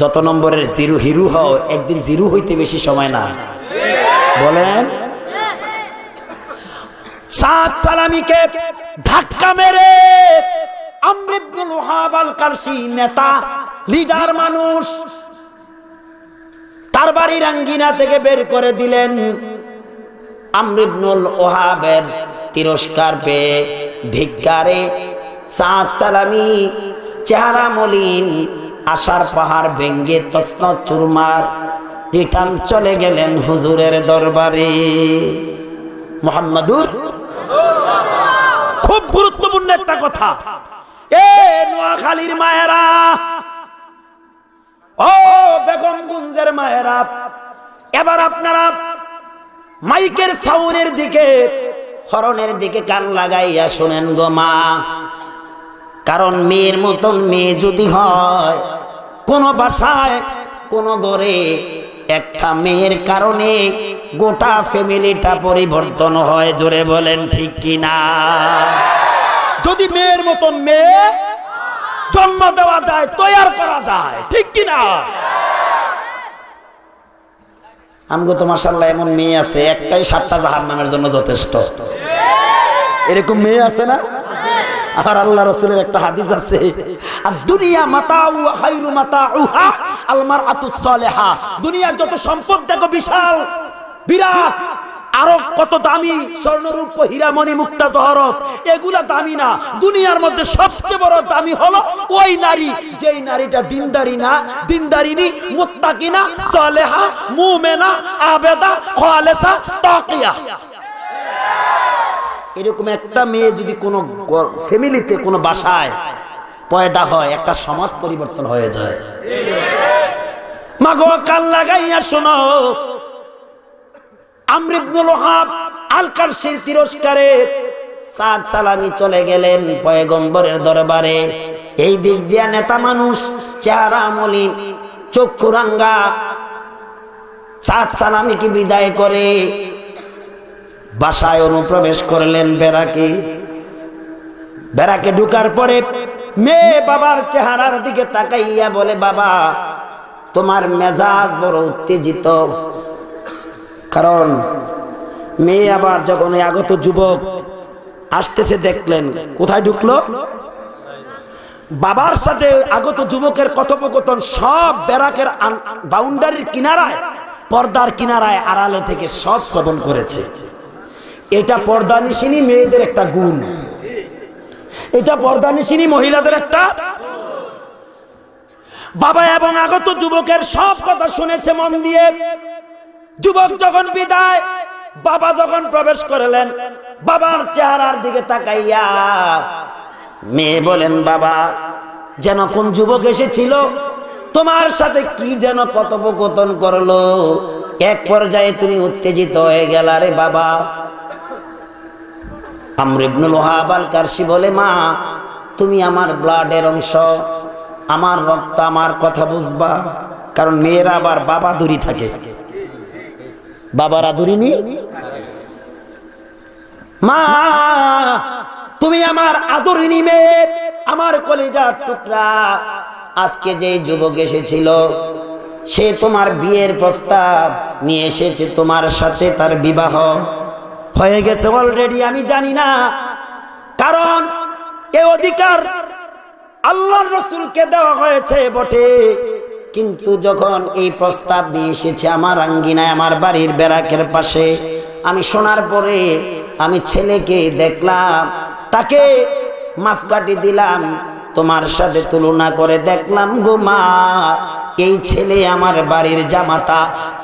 যত নম্বরের জিরো হিরো হও, একদিন জিরো হইতে বেশি সময় না। বলেন, সাত সালামিকে ধাক্কা মেরে আমর ইবনুল ওয়াহাব আল কারশি, নেতা, লিডার মানুষ, তার বাড়ির আঙ্গিনা থেকে বের করে দিলেন। আমর ইবনুল ওয়াহাবের তিরস্কার পেয়ে, ধিক্কারে সাত সালামি চেহারা মলিন, আশার পাহাড় ভেঙ্গে তছনছ চুরমার, রিটার্ন চলে গেলেন হুজুরের দরবারে। মুহাম্মাদুর, খুব গুরুত্বপূর্ণ একটা কথা। এ নোয়াখালীর মায়েরা, ও বেগমগঞ্জের মায়েরা, এবার আপনারা মাইকের সাউন্ডের দিকে, হরনের দিকে কান লাগাইয়া শোনেন গো মা। কারণ মেয়ের মতন মেয়ে যদি হয়, কোন বাসায়, কোন ঘরে, একটা মেয়ের কারণে গোটা ফ্যামিলিটা পরিবর্তন হয়। জোরে বলেন ঠিক কিনা? যদি মেয়ের মতন মেয়ে জন্ম দেওয়া যায়, তৈয়ার করা যায়, ঠিক কিনা? আমগো তো মাশাআল্লাহ এমন মেয়ে আছে একটাই 7টা জাহান্নামের জন্য যথেষ্ট। এরকম মেয়ে আছে না? আর আল্লাহ রাসূলের একটা হাদিস আছে, আর দুনিয়া মাতাউ ওয়া খায়রু মাতাউহা আল মারআতুস সালিহা। দুনিয়ার যত সম্পদ দেখো বিশাল বিরাট, আরো কত দামি স্বর্ণরূপ হীরামণি মুক্তা জহরত, এগুলা দামি না। দুনিয়ার মধ্যে সবচেয়ে বড় দামি হলো ওই নারী, যেই নারীটা দিনদারি না, দিনদারিনী, মুত্তাকিনা, সালেহা, মুমিনা, আবেদা, খালেসা, তাকিয়া। এরকম একটা মেয়ে যদি কোনো ফ্যামিলিতে, কোনো বাসায় পয়দা হয়, একটা সমাজ পরিবর্তন হয়ে যায়। মাগো কান লাগাইয়া শোনো, আমর ইবনে ওয়াহাব আল কারশির তিরস্কারে সাদ সালামি চলে গেলেন পয়গম্বরের দরবারে। এই দিক দিয়া নেতা মানুষ, চেহারা মলিন, চক্ষু রাঙ্গা, সাদ সালামিকে বিদায় করে বাসায় অনুপ্রবেশ করলেন বেরাকে ঢুকার পরে মেয়ে বাবার চেহারার দিকে তাকাইয়া বলে, বাবা তোমার মেজাজ বড় উত্তেজিত। কারণ মেয়ে আবার যখন আগত যুবক আসতেছে দেখলেন, কোথায় ঢুকলো? বাবার সাথে আগত যুবকের কথোপকথন সব বেরাকের বাউন্ডারির কিনারায়, পর্দার কিনারায়, আড়ালে থেকে সব শ্রবণ করেছে। এটা পর্দানিশিনী মেয়েদের একটা গুণ, এটা পর্দানিশিনী মহিলাদের একটা। বাবা এবং আগত যুবকের সব কথা শুনেছে মন দিয়ে। যুবক যখন বিদায়, বাবা যখন প্রবেশ করলেন, বাবার চেহারার দিকে তাকাইয়া মেয়ে বলেন, বাবা যেন কোন যুবক এসেছিল, তোমার সাথে কি যেন কথোপকথন করলো, এক পর্যায়ে তুমি উত্তেজিত হয়ে গেলা রে বাবা। আমর ইবনে ওয়াহাব আল কারশি বলে, মা তুমি আমার ব্লাডের অংশ, আমার রক্ত, আমার কথা বুঝবা। কারণ মেয়েরা আবার বাবা দূরি থাকে, বাবারা দূরিনি। মা তুমি আমার আদরিনী মেয়ে, আমার কলিজার টুকরা। আজকে যে যুবক এসেছিল সে তোমার বিয়ের প্রস্তাব নিয়ে এসেছে, তোমার সাথে তার বিবাহ হয়ে গেছে অলরেডি। আমি জানি না, কারণ এ অধিকার আল্লাহর রাসূলকে দেওয়া হয়েছে বটে, কিন্তু যখন এই প্রস্তাব নিয়ে এসেছে আমার আঙ্গিনায়, আমার বাড়ির বেরাকের পাশে, আমি শোনার পরে আমি ছেলেকে দেখলাম, তাকে মাপকাঠি দিলাম, তোমার সাথে তুলনা করে দেখলাম গো মা, এই ছেলে আমার বাড়ির জামাতা,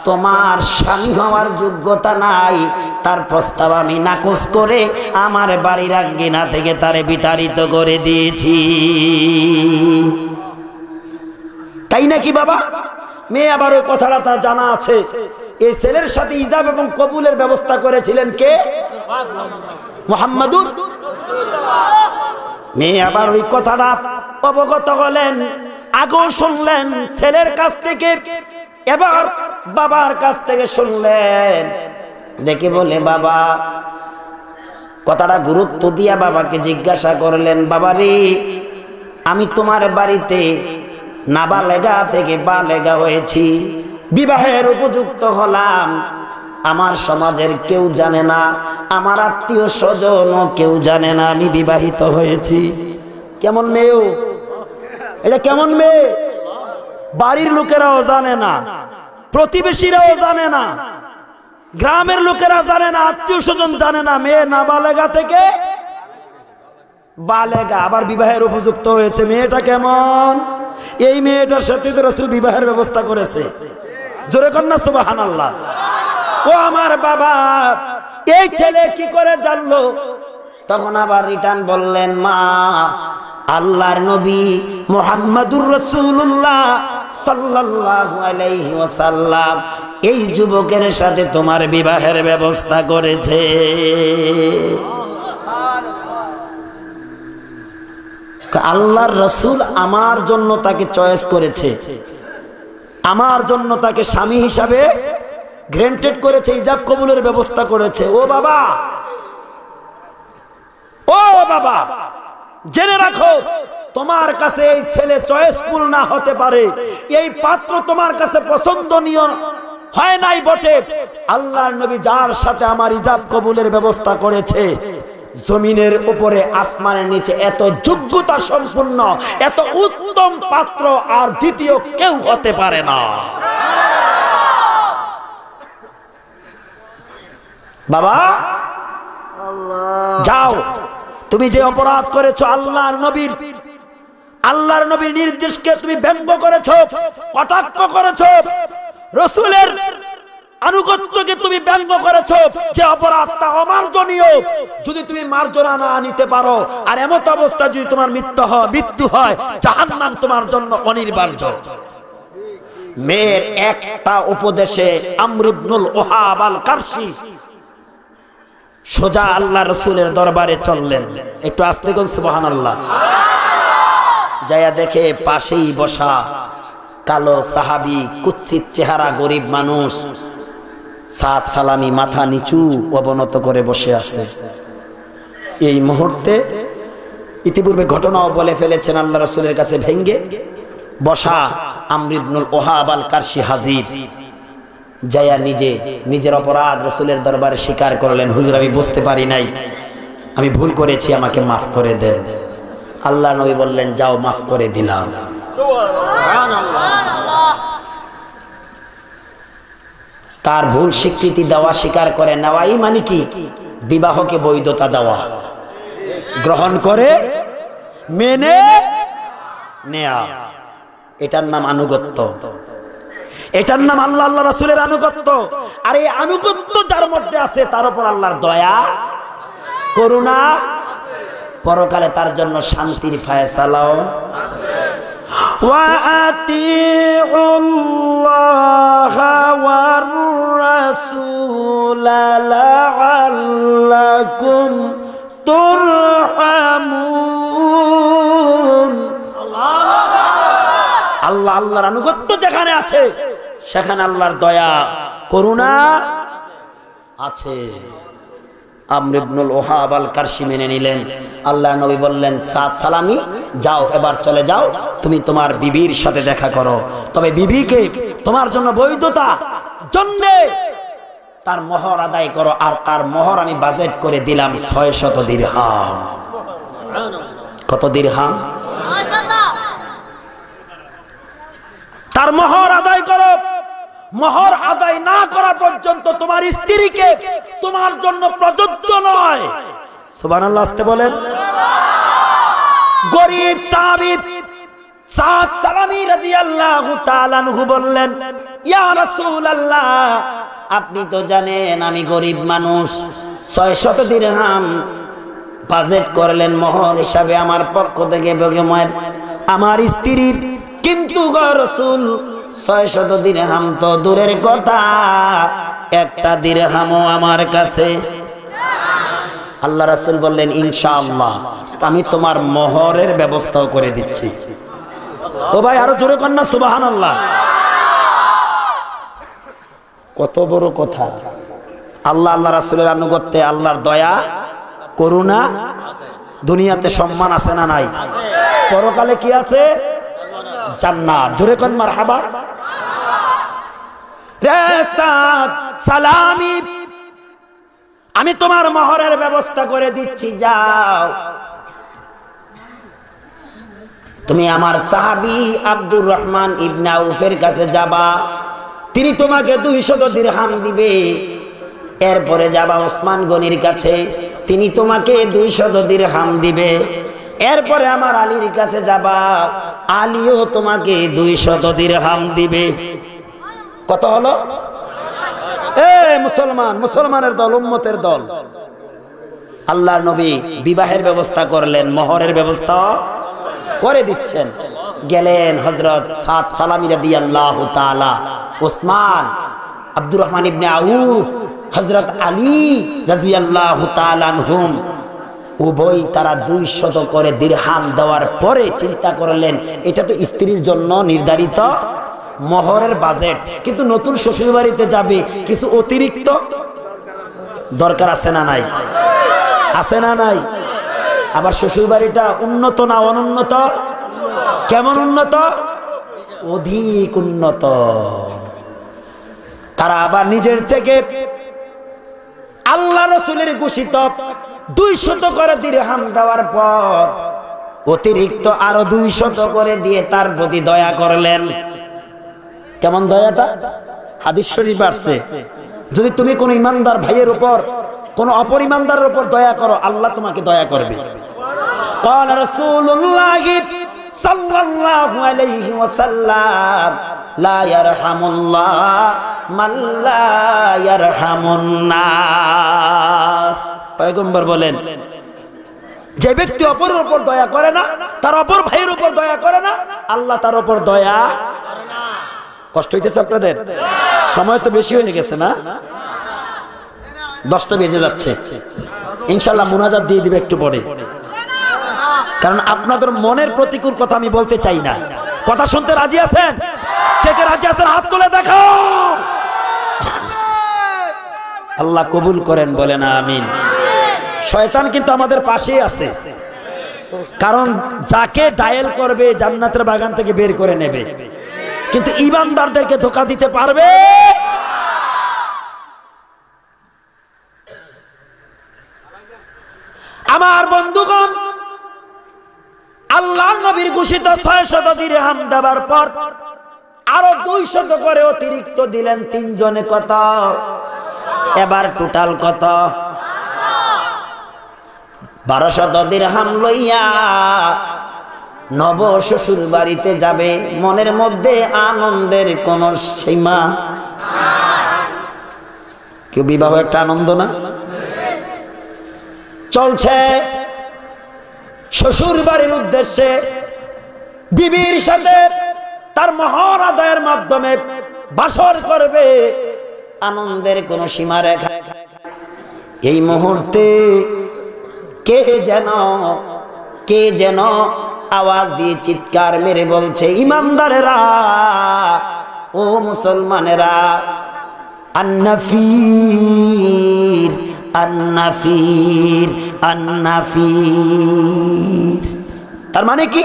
তোমার স্বামী হওয়ার যোগ্যতা নাই। তার প্রস্তাব আমি নাকচ করে আমার বাড়ির আঙ্গিনা থেকে তারে বিতাড়িত করে দিয়েছি। তাই নাকি বাবা? মেয়ে আবার ওই কথাটা তার জানা আছে। এই ছেলের সাথে ইজাব এবং কবুলের ব্যবস্থা করেছিলেন কে? মুহাম্মাদুর রাসূলুল্লাহ। মেয়ে আবার ওই কথাটা অবগত হলেন, আগেও শুনলেন ছেলের কাছ থেকে, এবার বাবার কাছ থেকে শুনলেন। ডেকে বলে, বাবা, কথাটা গুরুত্ব দিয়া বাবাকে জিজ্ঞাসা করলেন, বাবারে আমি তোমার বাড়িতে নাবালেগা থেকে বালেগা হয়েছি, বিবাহের উপযুক্ত হলাম, আমার সমাজের কেউ জানে না, আমার আত্মীয় স্বজনও কেউ জানে না আমি বিবাহিত হয়েছি। কেমন মেয়েও এটা, কেমন মেয়ে? বাড়ির লোকেরাও জানে না, প্রতিবেশীরাও জানে না, গ্রামের লোকেরা জানে না, আত্মীয় স্বজন জানে না। মেয়ে নাবালেগা থেকে বালেগা, আবার বিবাহের উপযুক্ত হয়েছে। মেয়েটা কেমন? এই মেয়েটার সাথে তো রাসূল বিবাহের ব্যবস্থা করেছে। জোরে কন্যা সুবহানাল্লাহ। ও আমার বাবা, এই ছেলে কি করে জানলো? তখন আবার রিটার্ন বললেন, মা আল্লাহর নবী মুহাম্মাদুর রাসূলুল্লাহ সাল্লাল্লাহু আলাইহি ওয়াসাল্লাম এই যুবকের সাথে তোমার বিবাহের ব্যবস্থা করেছে। আল্লাহর রাসূল আমার জন্য তাকে চয়েস করেছে, আমার জন্য তাকে স্বামী হিসাবে গ্রান্টেড করেছে, ইজাব কবুলের ব্যবস্থা করেছে। ও বাবা, ও বাবা, জেনে রাখো তোমার কাছে এই ছেলে চয়েসফুল না হতে পারে, এই পাত্র তোমার কাছে পছন্দনীয় হয় নাই বটে, আল্লাহর নবী যার সাথে আমার ইজাব কবুলের ব্যবস্থা করেছে, জমিনের উপরে আসমানের নিচে এত যোগ্যতা সম্পূর্ণ এত উত্তম পাত্র আর দ্বিতীয় কেউ হতে পারে না। বাবা যাও, তুমি যে অপরাধ করেছো, আল্লাহর নবীর নির্দেশকে তুমি ব্যঙ্গ করেছো, কটাক্ষ করেছো, রাসূলের আনুগত্যকে তুমি ব্যঙ্গ করেছো, যে অপরাধটা অমার্জনীয়। যদি তুমি মার্জনা না নিতে পারো আর এমত অবস্থা যদি তোমার মৃত্যু হয়, জাহান্নাম তোমার জন্য অনিবার্য। মেয়ের একটা উপদেশে আমর ইবনুল ওহাব আল কারশি সোজা আল্লাহ রাসূলের দরবারে চললেন। একটু আস্তে কোন সুবহানাল্লাহ। যায়া দেখে পাশেই বসা কালো সাহাবী, কুৎসিত চেহারা, গরিব মানুষ, সাত সালামি, মাথা নিচু অবনত করে বসে আছে। এই মুহূর্তে ইতিপূর্বে ঘটনাও বলে ফেলেছেন আল্লাহ রাসূলের কাছে ভেঙ্গে বসা আমর ইবনুল ওহাব আল কারশি হাজির। যায়া নিজের অপরাধ রাসূলের দরবারে স্বীকার করলেন, হুজুর আমি বুঝতে পারি নাই, আমি ভুল করেছি, আমাকে মাফ করে দেন। আল্লাহ নবী বললেন, যাও মাফ করে দিলাম। তার ভুল স্বীকৃতি দেওয়া, স্বীকার করে নেওয়াই মানে কি? বিবাহকে বৈধতা দেওয়া, গ্রহণ করে মেনে নেয়া। এটার নাম আনুগত্য, এটার নাম আল্লাহ রাসূলের আনুগত্য। আর এই আনুগত্য যার মধ্যে আছে তার উপর আল্লাহর দয়া, করুণা, পরকালে তার জন্য শান্তির ফায়সালাও আছে। ওয়া আতিউল্লাহা ওয়ার রাসূল লাআল্লাকুম তুরহামুন। আল্লাহর আনুগত্য যেখানে আছে সেখানে আল্লাহর দয়া, করুণা আছে। আমর ইবনুল ওহাব আল কারশি মেনে নিলেন। আল্লাহর নবী বললেন, সাত সালামি, যাও এবার চলে যাও, তুমি তোমার বিবির সাথে দেখা করো। তবে বিবিকে তোমার জন্য বৈধতা জন্যে তার মোহর আদায় করো। আর তার মোহর আমি বাজেট করে দিলাম 600 দিরহাম। কত দিরহাম? তার মোহর আদায় করো। মোহর আদায় না করা পর্যন্ত তোমার স্ত্রীকে তোমার জন্য প্রযোজ্য নয়। সুবহানাল্লাহ আসতে বলেন। গরীব সাহাবী সাদ সালামী রাদিয়াল্লাহু তাআলা আনহু বললেন, ইয়া রাসূলুল্লাহ, আপনি তো জানেন আমি গরীব মানুষ, 600 দিরহাম বাজেট করলেন মোহর হিসাবে আমার পক্ষ থেকে বেগমের, আমার স্ত্রীর। কিন্তু গো রাসূল, 600 দিরহাম তো দূরের কথা, একটা দিরহামও আমার কাছে। আল্লাহ রাসূল বললেন, ইনশাআল্লাহ আমি তোমার মোহরের ব্যবস্থাও করে দিচ্ছি। ও ভাই আরো জোরে কর না সুবহানাল্লাহ। কত বড় কথা! আল্লাহ রাসূলের আনুগত্যে আল্লাহর দয়া, করুণা, দুনিয়াতে সম্মান আছে না নাই? পরকালে কি আছে? জান্নাত। জোরে কোন মারহাবা। রে সাদ সালামি, আমি তোমার মোহরের ব্যবস্থা করে দিচ্ছি, যাও। তুমি আমার সাহাবী আব্দুর রহমান ইবনে আউফের কাছে যাবা, তিনি তোমাকে 200 দিরহাম দিবে। এরপরে যাবা ওসমান গনির কাছে, তিনি তোমাকে 200 দিরহাম দিবে। এরপরে আমার আলীর কাছে যাবা, আলীও তোমাকে 200 দিরহাম দিবে। কত হলো? মুসলমানের দল, উম্মতের দল। আল্লাহর নবী বিবাহের ব্যবস্থা করলেন, মোহরের ব্যবস্থা করে দিচ্ছেন। গেলেন হযরত সাদ সালামী রাদিয়াল্লাহু তাআলা, ওসমান, আব্দুর রহমান ইবনে আউফ, হযরত আলী রাদিয়াল্লাহু তাআলা আনহুম, উভয় তারা 200 করে দিরহাম দেওয়ার পরে চিন্তা করলেন, এটা তো স্ত্রীর জন্য নির্ধারিত মোহরের বাজেট, কিন্তু নতুন শ্বশুর বাড়িতে যাবে, কিছু অতিরিক্ত দরকার আছে না নাই? আছে না নাই? আবার শ্বশুর বাড়িটা উন্নত না অনুন্নত? কেমন উন্নত? অধিক উন্নত। তারা আবার নিজের থেকে আল্লাহ রাসূলের ঘোষিত 200 করে দিরহাম দেওয়ার পর অতিরিক্ত আরো 200 করে দিয়ে তার প্রতি দয়া করলেন। কেমন দয়াটা? হাদিস শরীফে আসছে, যদি তুমি কোন ইমানদার ভাইয়ের উপর কোন অপর ইমানদারের উপর দয়া করো, আল্লাহ তোমাকে দয়া করবে। قال رسول الله صلى الله عليه وسلم لا يرحم الله من لا يرحم الناس। পয়গম্বর বলেন, যে ব্যক্তি অপরের উপর দয়া করে না, তার অপর ভাইয়ের উপর দয়া করে না, আল্লাহ তার উপর দয়া করে না। কষ্ট হইতেছে আপনাদের? সময় তো বেশি হয়ে গেছে না? 10টা বেজে যাচ্ছে। ইনশাআল্লাহ মুনাজাত দিয়ে দিবে একটু পরে, কারণ আপনাদের মনের প্রতিকূল কথা আমি বলতে চাই না। কথা শুনতে রাজি আছেন? কে কে রাজি আছেন হাত তুলে দেখাও। আল্লাহ কবুল করেন, বলেন আমিন। শয়তান কিন্তু আমাদের পাশেই আছে, কারণ যাকে ডায়াল করবে জান্নাতের বাগান থেকে বের করে নেবে, কিন্তু ঈমানদারদেরকে ধোঁকা দিতে পারবে। আমার বন্ধুগণ, আল্লাহর নবীর ঘোষিত 600 দিরহাম দেওয়ার পর আরো 200 করে অতিরিক্ত দিলেন তিনজনে। কত? এবার টোটাল কত? 1200 দিরহাম লইয়া নব শ্বশুর বাড়িতে যাবে। মনের মধ্যে আনন্দের কোন সীমা। কেউ বিবাহ একটা আনন্দ না? চলছে শ্বশুর বাড়ির উদ্দেশ্যে, বিবির সাথে তার মহর আদায়ের মাধ্যমে বাসর করবে। আনন্দের কোন সীমা রেখা। এই মুহূর্তে কে যেন আওয়াজ দিয়ে চিৎকার মেরে বলছে, ইমানদারেরা, ও মুসলমানেরা, আন্নাফির আন্নাফির আন্নাফির। তার মানে কি?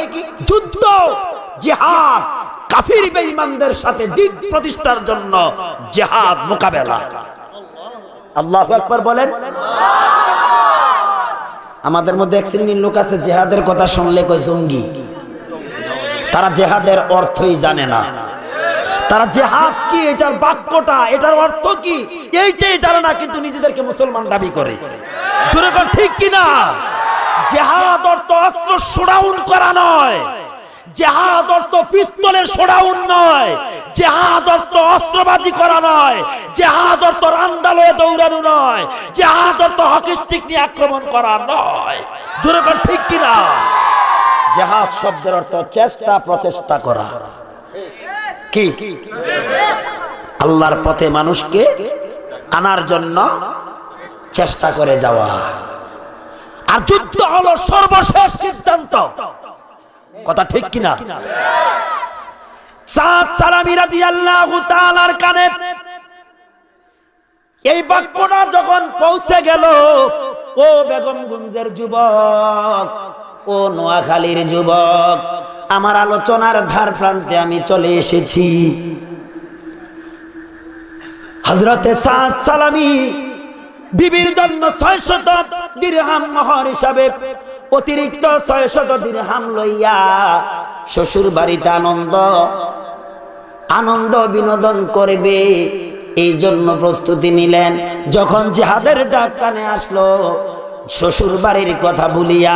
যুদ্ধ, জিহাদ, কাফির বেঈমানদের সাথে দ্বীপ প্রতিষ্ঠার জন্য জিহাদ, মোকাবেলা। আল্লাহু আকবার বলেন। আমাদের মধ্যে এক শ্রেণীর লোক আছে, জিহাদের কথা শুনলে কয় জঙ্গি। তারা জিহাদের অর্থই জানে না। তারা জিহাদ কি, এটার বাক্যটা, এটার অর্থ কি, এইটাই জানে না, কিন্তু নিজেদেরকে মুসলমান দাবি করে। জোরে কর ঠিক কিনা? জিহাদ অর্থ অস্ত্র শোডাউন করা নয়, জিহাদ অর্থ পিস্তলের শোডাউন নয়, জিহাদ অর্থ অস্ত্রবাজি করা নয়, জিহাদ অর্থ রান্দালয়ে দৌড়ানো নয়, জিহাদ অর্থ হকি স্টিক নিয়ে আক্রমণ করা নয়। জোরে কর ঠিক কিনা? জিহাদ শব্দের অর্থ চেষ্টা, প্রচেষ্টা করা। কি? আল্লাহর পথে মানুষকে আনার জন্য চেষ্টা করে যাওয়া। আর যুদ্ধ হলো সর্বশেষ সিদ্ধান্ত। কথা ঠিক কিনা? সাদ সালামী রাদিয়াল্লাহু তাআলার কানে এই বাক্যটা যখন পৌঁছে গেল, ও বেগমগঞ্জের যুবক, ও নোয়াখালীর যুবক, আমার আলোচনার ধার প্রান্তে আমি চলে এসেছি। হযরতে সাদ সালামী বিবির জন্য 600 দিরহাম মোহর হিসাবে অতিরিক্ত 600 দিরহাম লইয়া শ্বশুর বাড়িতে আনন্দ বিনোদন করবে, এই জন্য প্রস্তুতি নিলেন। যখন জিহাদের ডাক কানে আসলো, শ্বশুর বাড়ির কথা ভুলিয়া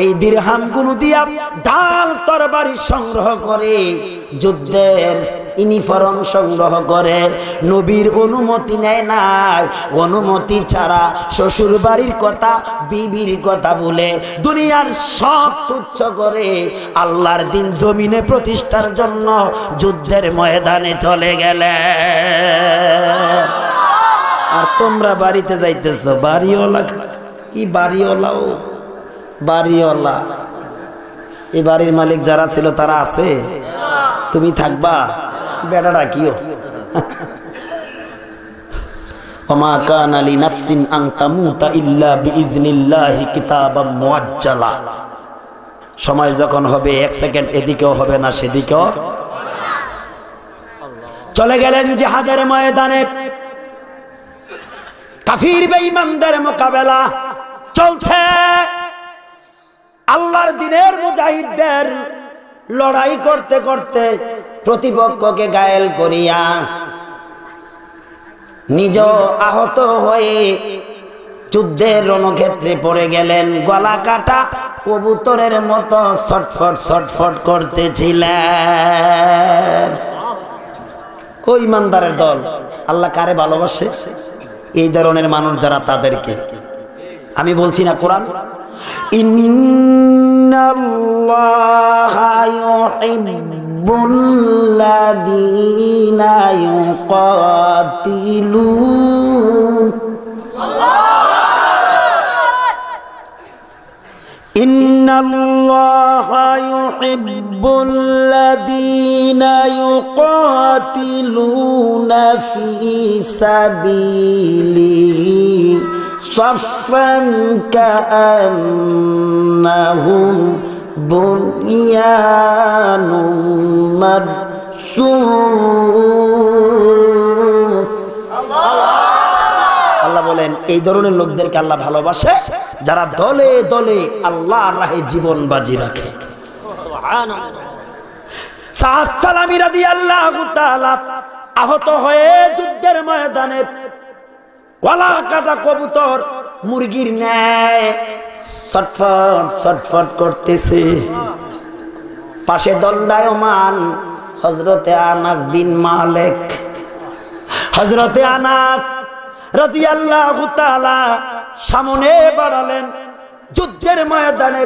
এই দিরহামগুলো দিয়া ঢাল তরবারি সংগ্রহ করে, যুদ্ধের ইউনিফর্ম সংগ্রহ করে, নবীর অনুমতি নেয় নাই। অনুমতি ছাড়া শ্বশুর বাড়ির কথা, বিবির কথা বলে দুনিয়ার সব তুচ্ছ করে আল্লাহর দিন জমিনে প্রতিষ্ঠার জন্য যুদ্ধের ময়দানে চলে গেলে। আর তোমরা বাড়িতে যাইতেছো, বাড়িওয়ালা কি? বাড়িওয়ালাও বাড়িওয়ালা, এই বাড়ির মালিক যারা ছিল তারা আছে, তুমি থাকবা, বেড়াটা কিও। ওমা কানা লিনাফসিন আন তামুতা ইল্লা বিইজনিল্লাহি কিতাবাম মুআজ্জালা। সময় যখন হবে 1 সেকেন্ড এদিকেও হবে না সেদিকেও। চলে গেলেন জিহাদের ময়দানে। কাফির বেঈমানদের মোকাবেলা চলছে। আল্লাহর দ্বীনের মুজাহিদদের লড়াই করতে করতে প্রতিপক্ষকে ঘায়েল করিয়া নিজ আহত হয়ে যুদ্ধের রণক্ষেত্রে পড়ে গেলেন। গলা কাটা কবুতরের মতো ছটফট ছটফট করতেছিলেন। ওই ইমানদারের দল। আল্লাহ কারে ভালোবাসে? এই ধরনের মানুষ যারা, তাদেরকে। আমি বলছি না কোরআন, ইন্নাল্লাহা ইউহিব্বুল্লাযীনা ইউকাতিলুন ইন্নাল্লাহা ইউহিব্বুল্লাযীনা ইউকাতিলুনা ফী সাবিলিহি সাফফান কাআন্নাহুম বুনয়ানুম মারসুস। আল্লাহ বলেন এই ধরনের লোকদেরকে আল্লাহ ভালোবাসে যারা দলে দলে আল্লাহর রাহে জীবন বাজি রাখে। সাদ সালামী রাদিয়াল্লাহু তাআলা আহত হয়ে যুদ্ধের ময়দানে গলা কাটা কবুতর মুরগির ন্যায় ছটফট ছটফট করতেছে। পাশে দণ্ডায়মান হযরতে আনাস বিন মালিক। হযরতে আনাস রাদিয়াল্লাহু তাআলা সামনে বাড়ালেন যুদ্ধের ময়দানে।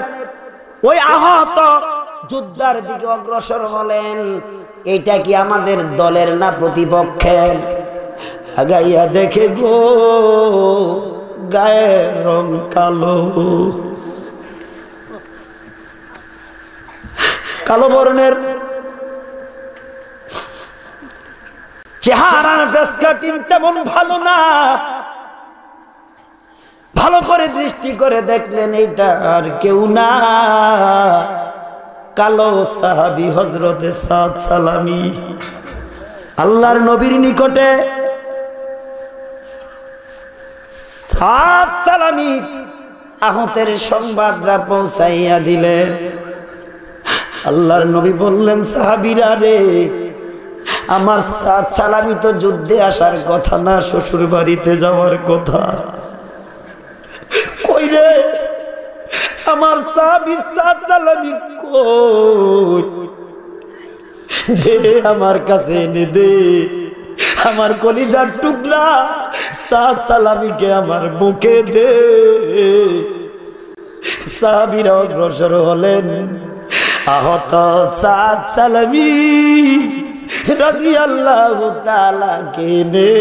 ওই আহত যোদ্ধার দিকে অগ্রসর হলেন। এটা কি আমাদের দলের না প্রতিপক্ষের? আগাইয়া দেখে গো, গায়ের রং কালো, কালো বর্ণের চেহারার ফেস কাটিং তেমন ভালো না। ভালো করে দৃষ্টি করে দেখলেন এইটা আর কেউ না, কালো সাহাবী হযরতে সাদ সালামী। আল্লাহর নবীর নিকটে সাদ সালামী আহতের সংবাদটা পৌঁছাইয়া দিলেন। আল্লাহর নবী বললেন, সাহাবীরা রে, আমার সাদ সালামী তো যুদ্ধে আসার কথা না, শ্বশুর বাড়িতে যাওয়ার কথা। কই রে আমার সাহাবী সাদ সালামী কই? দে আমার কাছে এনে দে, আমার কলিজার টুকরা সাদ সালামীকে আমার বুকে দে। সাহাবীরা অগ্রসর হলেন। আহত সাদ সালামী রাদিয়াল্লাহু তাআলা কেনে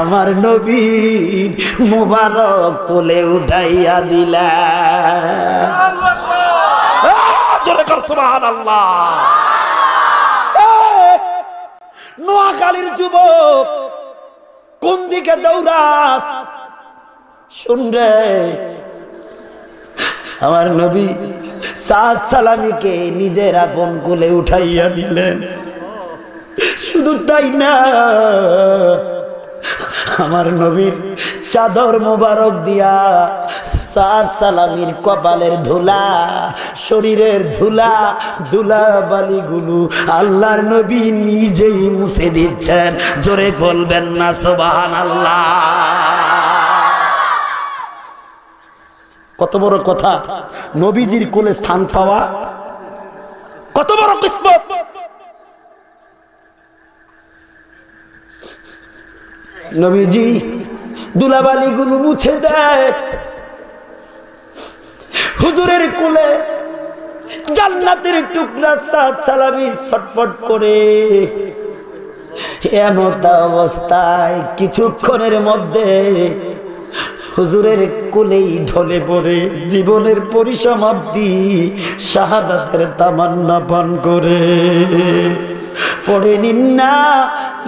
আমার নবীর মুবারক কোলে উঠাইয়া দিলেন। জোরে কর সুবহানাল্লাহ। নোয়াখালীর যুবক, কোন দিকে দৌড়াস? শুন রে, আমার নবী সাদ সালামীকে নিজের আপন কোলে উঠাইয়া দিলেন। শুধু তাই না, আমার নবীর চাদর মোবারক দিয়া সাদ সালামীর কপালের ধুলা, শরীরের ধুলা, ধুলা বালিগুলো আল্লাহর নবী নিজেই মুছে দিচ্ছেন। জোরে বলবেন না সুবহানাল্লাহ। কত বড় কথা, নবীজির কোলে স্থান পাওয়া কত বড় কিসমত। নবীজি ধুলাবালিগুলো মুছে দেয়। হুজুরের কোলে জান্নাতের টুকরা সাদ সালামী ছটফট করে। এমত অবস্থায় কিছুক্ষণের মধ্যে হুজুরের কোলেই ঢলে পড়ে জীবনের পরিসমাপ্তি, শাহাদাতের তামান্না পান করে। পড়ে ইন্না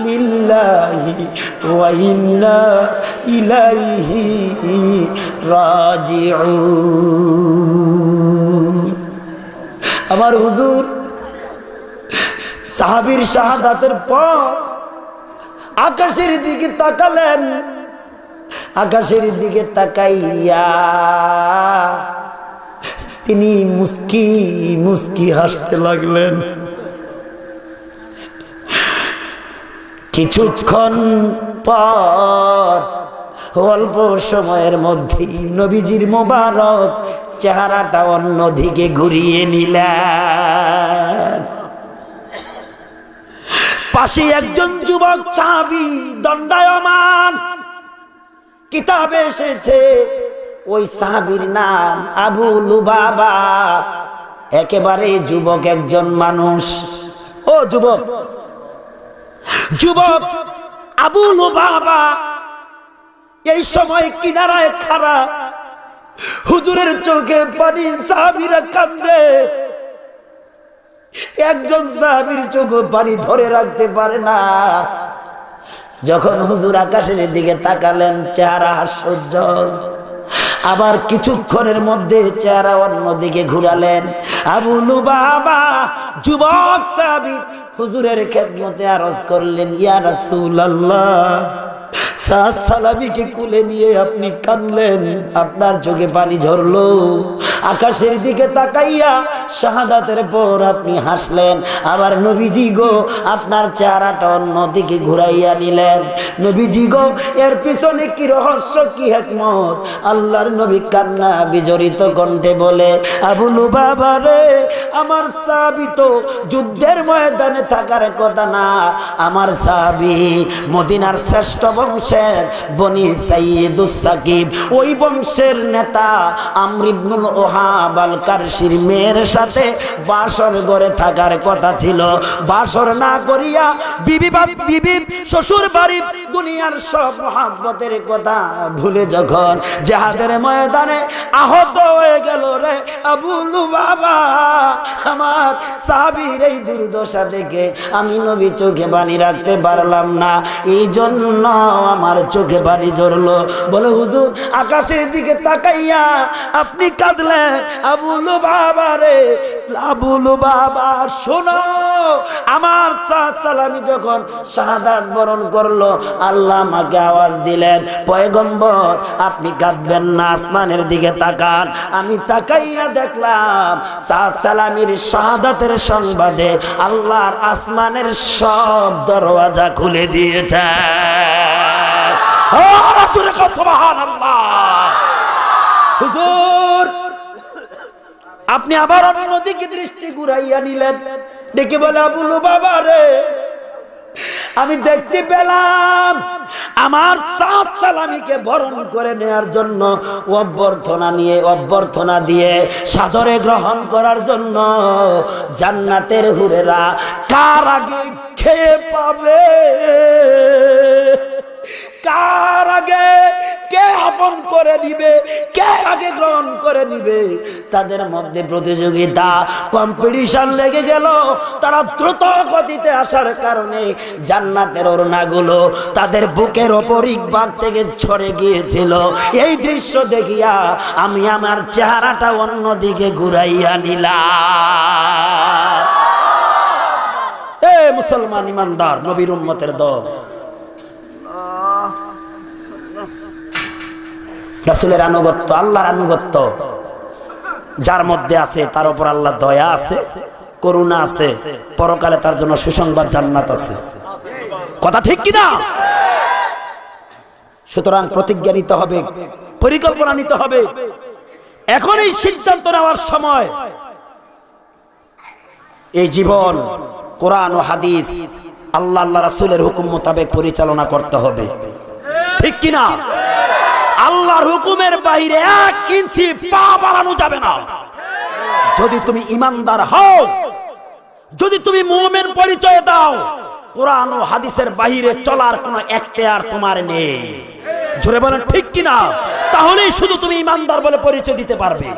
লিল্লাহি ওয়া ইন্না ইলাইহি রাজিউন। আমার হুজুর সাহাবীর শাহাদাতের পর আকাশের দিকে তাকালেন, আকাশের দিকে তাকাইয়া তিনি মুস্কি মুস্কি হাসতে লাগলেন। কিছুক্ষণ পর অল্প সময়ের মধ্যেই নবীজির মোবারক চেহারাটা অন্যদিকে ঘুরিয়ে নিলেন। পাশে একজন যুবক সাহাবী দণ্ডায়মান, কিতাবে এসেছে ওই সাহাবীর নাম আবু লুবাবা, একেবারে যুবক একজন মানুষ। ও যুবক, যুবক আবু লুবাবা এই সময় কিনারায় খাড়া, হুজুরের চোখে পানি, সাহাবীরা কান্দে। একজন সাহাবীর চোখে পানি ধরে রাখতে পারে না। যখন হুজুর আকাশের দিকে তাকালেন চেহারা হাস্যোজ্জ্বল, আবার কিছুক্ষণের মধ্যে চেহারা অন্যদিকে ঘুরালেন। আবু লুবাবা যুবক সাহাবী হুজুরের খেদমতে আরজ করলেন, ইয়া রাসূলুল্লাহ, সাদ সালামীকে কোলে নিয়ে আপনি কাঁদলেন, আপনার চোখে পানি ঝরলো। আকাশের দিকে তাকাইয়া শাহাদাতের পর আপনি হাসলেন। আবার নবীজি গো আপনার চেহারাটা অন্যদিকে ঘুরাইয়া নিলেন। নবীজি গো এর পিছনে কি রহস্য, কি হিকমত? আল্লাহর নবী কান্না বিজড়িত কণ্ঠে বলে, আবু লুবাবা রে, আমার সাহাবী তো যুদ্ধের ময়দানে থাকার কথা না, আমার সাহাবী মদিনার শ্রেষ্ঠ বংশের বনি সাইয়্যিদুস সাকিব, ওই বংশের নেতা আমর ইবনুল ওহাব আল কারশির মেয়ের সাথে বাসর ঘরে থাকার কথা ছিল। বাসর না করিয়া বিবি শ্বশুর বাড়ির দুনিয়ার সব মহব্বতের কথা ভুলে যখন জিহাদের ময়দানে আহত হয়ে গেল রে আবু লুবাবা, আমার সাহাবীর এই দুর্দশা দেখে আমি নবী চোখে পানি রাখতে পারলাম না, এই জন্য আমার চোখে পানি ঝরলো। বলে হুজুর আকাশের দিকে তাকাইয়া আপনি কাঁদলেন। আবু লুবাবা রে, আবু লুবাবা শোনো, আমার সাদ সালামী যখন শাহাদাত বরণ করলো, আল্লাহ আমাকে আওয়াজ দিলেন, পয়গম্বর আপনি কাঁদবেন না, আসমানের দিকে তাকান। আমি তাকাইয়া দেখলাম সাদ সালামীর শাহাদাতের সংবাদে আল্লাহর আসমানের সব দরওয়াজা খুলে দিয়েছে। সুবহানাল্লাহ। হুজুর আপনি আবার অন্যদিকে দৃষ্টি ঘুরাইয়া নিলেন, ডেকে বলে, আবু লুবাবা রে, আমি দেখতে পেলাম আমার সাদ সালামীকে বরণ করে নেয়ার জন্য অভ্যর্থনা দিয়ে সাদরে গ্রহণ করার জন্য জান্নাতের হুরেরা কার আগে খেয়ে পাবে, কার আগে কে আপন করে নিবে, কে আগে গ্রহণ করে নিবে, তাদের মধ্যে প্রতিযোগিতা, কম্পিটিশন লেগে গেল। তারা দ্রুত গতিতে আসার কারণে জান্নাতের ওড়নাগুলো তাদের বুকের অপরিক ভাগ থেকে ছড়ে গিয়েছিল। এই দৃশ্য দেখিয়া আমি আমার চেহারাটা অন্যদিকে ঘুরাইয়া নিলাম। এ মুসলমান ইমানদার নবীর উম্মতের দল, রাসূলের আনুগত্য, আল্লাহর আনুগত্য যার মধ্যে আছে তার উপর আল্লাহ দয়া আছে, করুণা আছে, পরকালে তার জন্য সুসংবাদ জান্নাত আছে। কথা ঠিক কিনা? সুতরাং প্রতিজ্ঞা নিতে হবে, পরিকল্পনা নিতে হবে। এখন এই সিদ্ধান্ত নেওয়ার সময়, এই জীবন কোরআন ও হাদিস আল্লাহ আল্লাহ রাসূলের হুকুম মোতাবেক পরিচালনা করতে হবে। ঠিক কিনা? আল্লাহর হুকুমের বাইরে 1 ইঞ্চি পা বাড়ানো যাবে না। যদি তুমি ইমানদার হও, যদি তুমি মুমিন পরিচয় দাও, কোরআন ও হাদিসের বাইরে চলার কোনো এখতিয়ার তোমার নেই। জোরে বলেন ঠিক কিনা? তাহলেই শুধু তুমি ইমানদার বলে পরিচয় দিতে পারবে,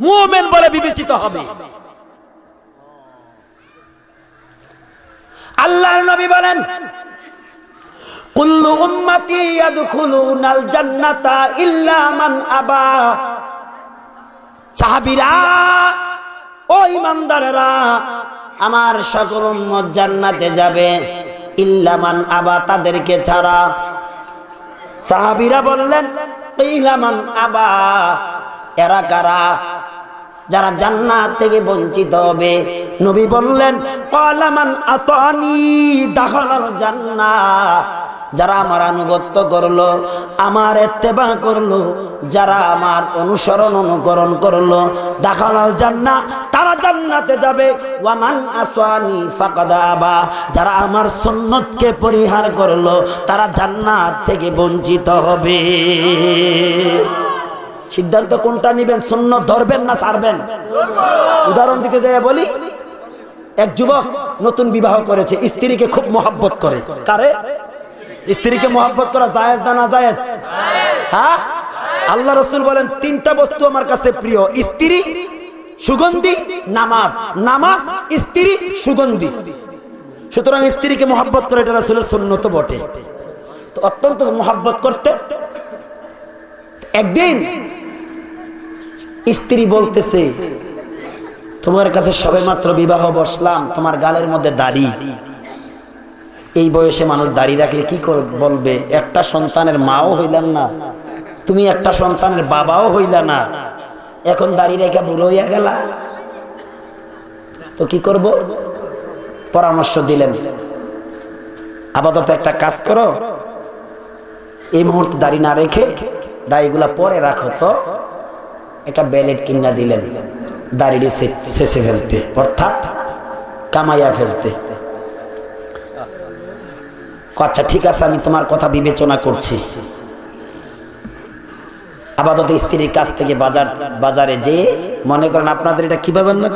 মুমিন বলে বিবেচিত হবে। আল্লাহর নবী বলেন, কুল্লু উম্মতি ইয়াদখুলুনাল জান্নাতা ইল্লা মান আবা। সাহাবীরা ও ইমানদারেরা, আমার সকল উম্মত জান্নাতে যাবে ইল্লা মান আবা, তাদেরকে ছাড়া। সাহাবীরা বললেন ইল্লা মান আবা, এরা কারা যারা জান্নাত থেকে বঞ্চিত হবে? নবী বললেন ক্বালা মান আতানি দাখালাল জান্নাহ, যারা আমার আনুগত্য করলো, আমার ইত্তেবা করলো, যারা আমার অনুসরণ অনুকরণ করলো, দাখালাল জান্নাহ, তারা জান্নাতে যাবে। ওয়া মান আসানি ফাকাদ আবা, যারা আমার সুন্নতকে পরিহার করলো, তারা জান্নাত থেকে বঞ্চিত হবে। সিদ্ধান্ত কোনটা নেবেন? সুন্নত ধরবেন না ছাড়বেন? উদাহরণ দিতে যাই বলি, এক যুবক নতুন বিবাহ করেছে, স্ত্রীকে খুব মহব্বত করে। কারে? স্ত্রীকে মহব্বত করা জায়েজ না নাজায়েজ? হ্যাঁ, আল্লাহ রাসূল বলেন তিনটা বস্তু আমার কাছে প্রিয়, স্ত্রী, সুগন্ধি, নামাজ। নামাজ, স্ত্রী, সুগন্ধি। সুতরাং স্ত্রীকে মহব্বত করে এটা রাসূলের সুন্নত বটে। তো অত্যন্ত মহব্বত করতে, একদিন স্ত্রী বলতেছে তোমার কাছে সবেমাত্র বিবাহ বসলাম, তোমার গালের মধ্যে দাড়ি। এই বয়সে মানুষ দাড়ি রাখলে কি বলবে? একটা সন্তানের মাও হইলাম না, তুমি একটা সন্তানের বাবাও হইলা না, এখন দাড়ি রেখা বুড়ো হইয়া গেলা, তো কি করব? পরামর্শ দিলেন আপাতত একটা কাজ করো, এই মুহূর্তে দাড়ি না রেখে দাড়িগুলা পরে রাখো, তো একটা ব্যালেট কিনা দিলেন দাড়িটি শেষে ফেলতে, অর্থাৎ কামাইয়া ফেলতে। আচ্ছা ঠিক আছে, আমি তোমার কথা বিবেচনা করছি। আপাতত স্ত্রীর কাছ থেকে বাজারে যে, মনে করেন আপনাদের এটা কি বাজার না,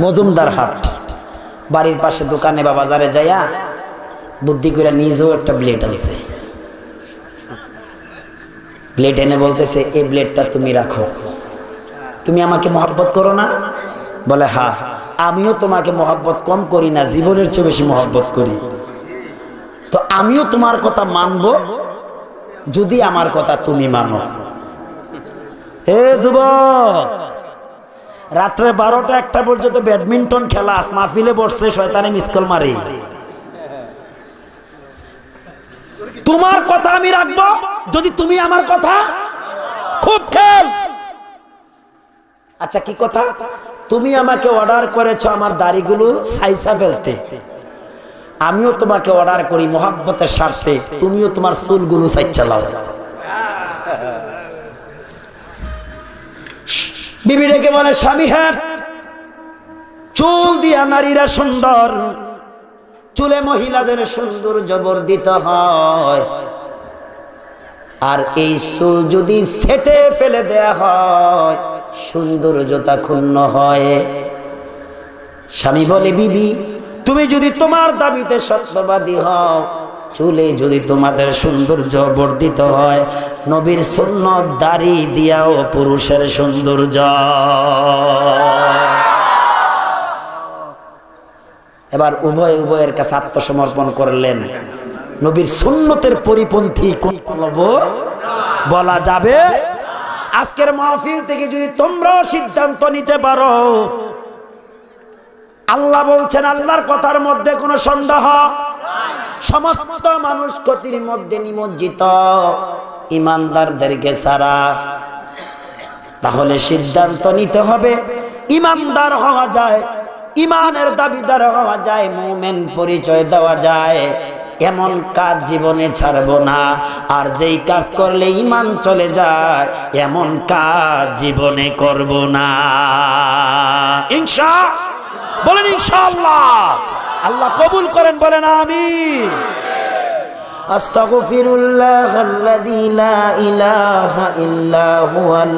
মজুমদার হাট, বাড়ির পাশে দোকানে বা বাজারে যাইয়া বুদ্ধি করে নিজেও একটা ব্লেড আনছে। ব্লেড এনে বলতেছে এই ব্লেডটা তুমি রাখো, তুমি আমাকে মহব্বত করো না? বলে হ্যাঁ, আমিও তোমাকে মহব্বত কম করি না, জীবনের চেয়ে বেশি মহব্বত করি, তো আমিও তোমার কথা মানবো যদি আমার কথা তুমি মানো। হে যুবক, রাত্রে 12টা-1টা পর্যন্ত ব্যাডমিন্টন খেলা, মাহফিলে বসছে, শয়তানে মিসকল মারে। তোমার কথা আমি রাখবো যদি তুমি আমার কথা, খুব খেল। আচ্ছা কি কথা? তুমি আমাকে অর্ডার করেছো আমার দাড়িগুলো সাইজা ফেলতে, আমিও তোমাকে অর্ডার করি মহব্বতের স্বার্থে, তুমিও তোমার চুলগুলো সাইজা লাও। বিবি ডেকে বলে স্বামী হ্যাঁ, চুল দিয়া নারীরা সুন্দর, চুলে মহিলাদের সৌন্দর্য বর্ধিত হয়, আর এই চুল যদি ছেটে ফেলে দেয়া হয় সৌন্দর্যতা ক্ষুণ্ণ হয়। স্বামী বলে বিবি তুমি যদি তোমার দাবিতে সত্যবাদী হও, চুলে যদি তোমাদের সৌন্দর্য বর্ধিত হয়, নবীর সুন্নত দাড়ি দিয়াও পুরুষের সৌন্দর্য। এবার উভয়ের কাছে আত্মসমর্পণ করলেন। নবীর সুন্নতের পরিপন্থী কোন বলা যাবে? আজকের মাহফিল থেকে যদি তোমরাও সিদ্ধান্ত নিতে পারো, আল্লাহ বলছেন আল্লাহর কথার মধ্যে কোনো সন্দেহ, সমস্ত মানুষ ক্ষতির মধ্যে নিমজ্জিত ইমানদারদেরকে ছাড়া। তাহলে সিদ্ধান্ত নিতে হবে, ইমানদার হওয়া যায়, ইমানের দাবিদার হওয়া যায়, মুমিন পরিচয় দেওয়া যায়, এমন কাজ জীবনে ছাড়বো না। আর যেই কাজ করলে ঈমান চলে যায় এমন কাজ জীবনে করব না। ইনশাআল্লাহ বলেন, ইনশাআল্লাহ। আল্লাহ কবুল করেন, বলেন আমিন। আস্তাগফিরুল্লাহাল্লাযী লা ইলাহা ইল্লা হুয়াল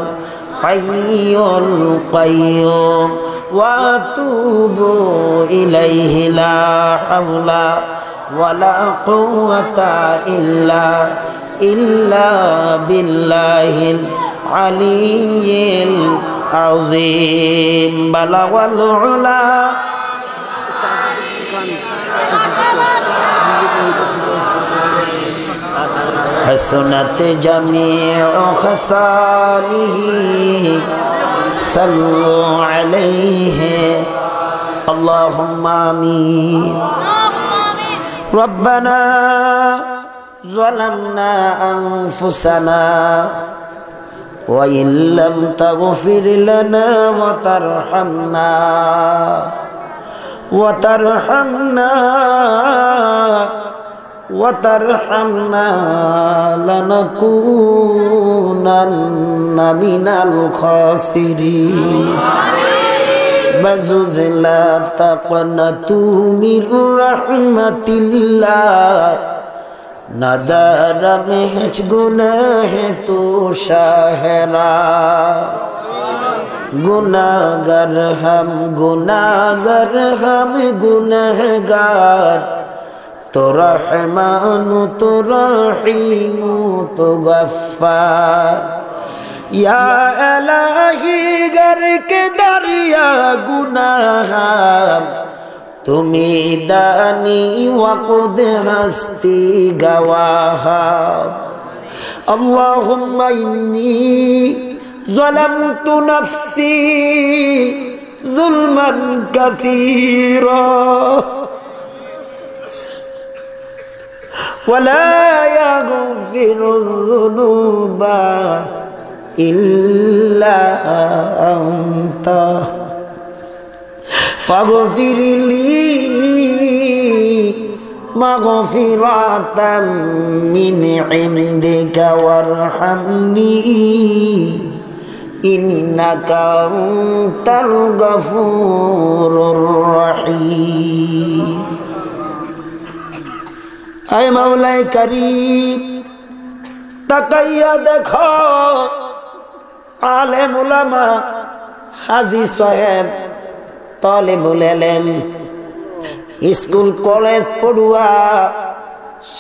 হাইয়ুল কাইয়্যুম ওয়া আতুবু ইলাইহি লা হাওলা ওয়ালা কুওয়াতা ইল্লা বিল্লাহিল আলিয়্যিল আযীম। বালাগাল উলা হাসনাত জামিউ খাসালিহি صلوا عليه اللهم آمين ربنا ظلمنا أنفسنا وإن لم تغفر لنا وترحمنا لنكونن من الخاسرين بزز لا تقنطوا من رحمة الله ندار محج گناہ تو شاہرا गुनाहगार हम गुनाहगार तो रहमान तो रहीम तो गफ्फार या इलाही गर के दरिया गुनाह तुम्ही दानी वक़ुद हस्ती गवाह अल्लाहुम्मा इन्नी ظلمت نفسي ظلما كثيرا ولا يغفر الذنوب إلا أنت فاغفر لي مغفرة من عندك وارحمني إنك أنت الغفور الرحيم أي مولاي كريم তাকাইয়া দেখো আলেম উলামা হাজী সাহেব তালিবুল ইলম স্কুল কলেজ পড়ুয়া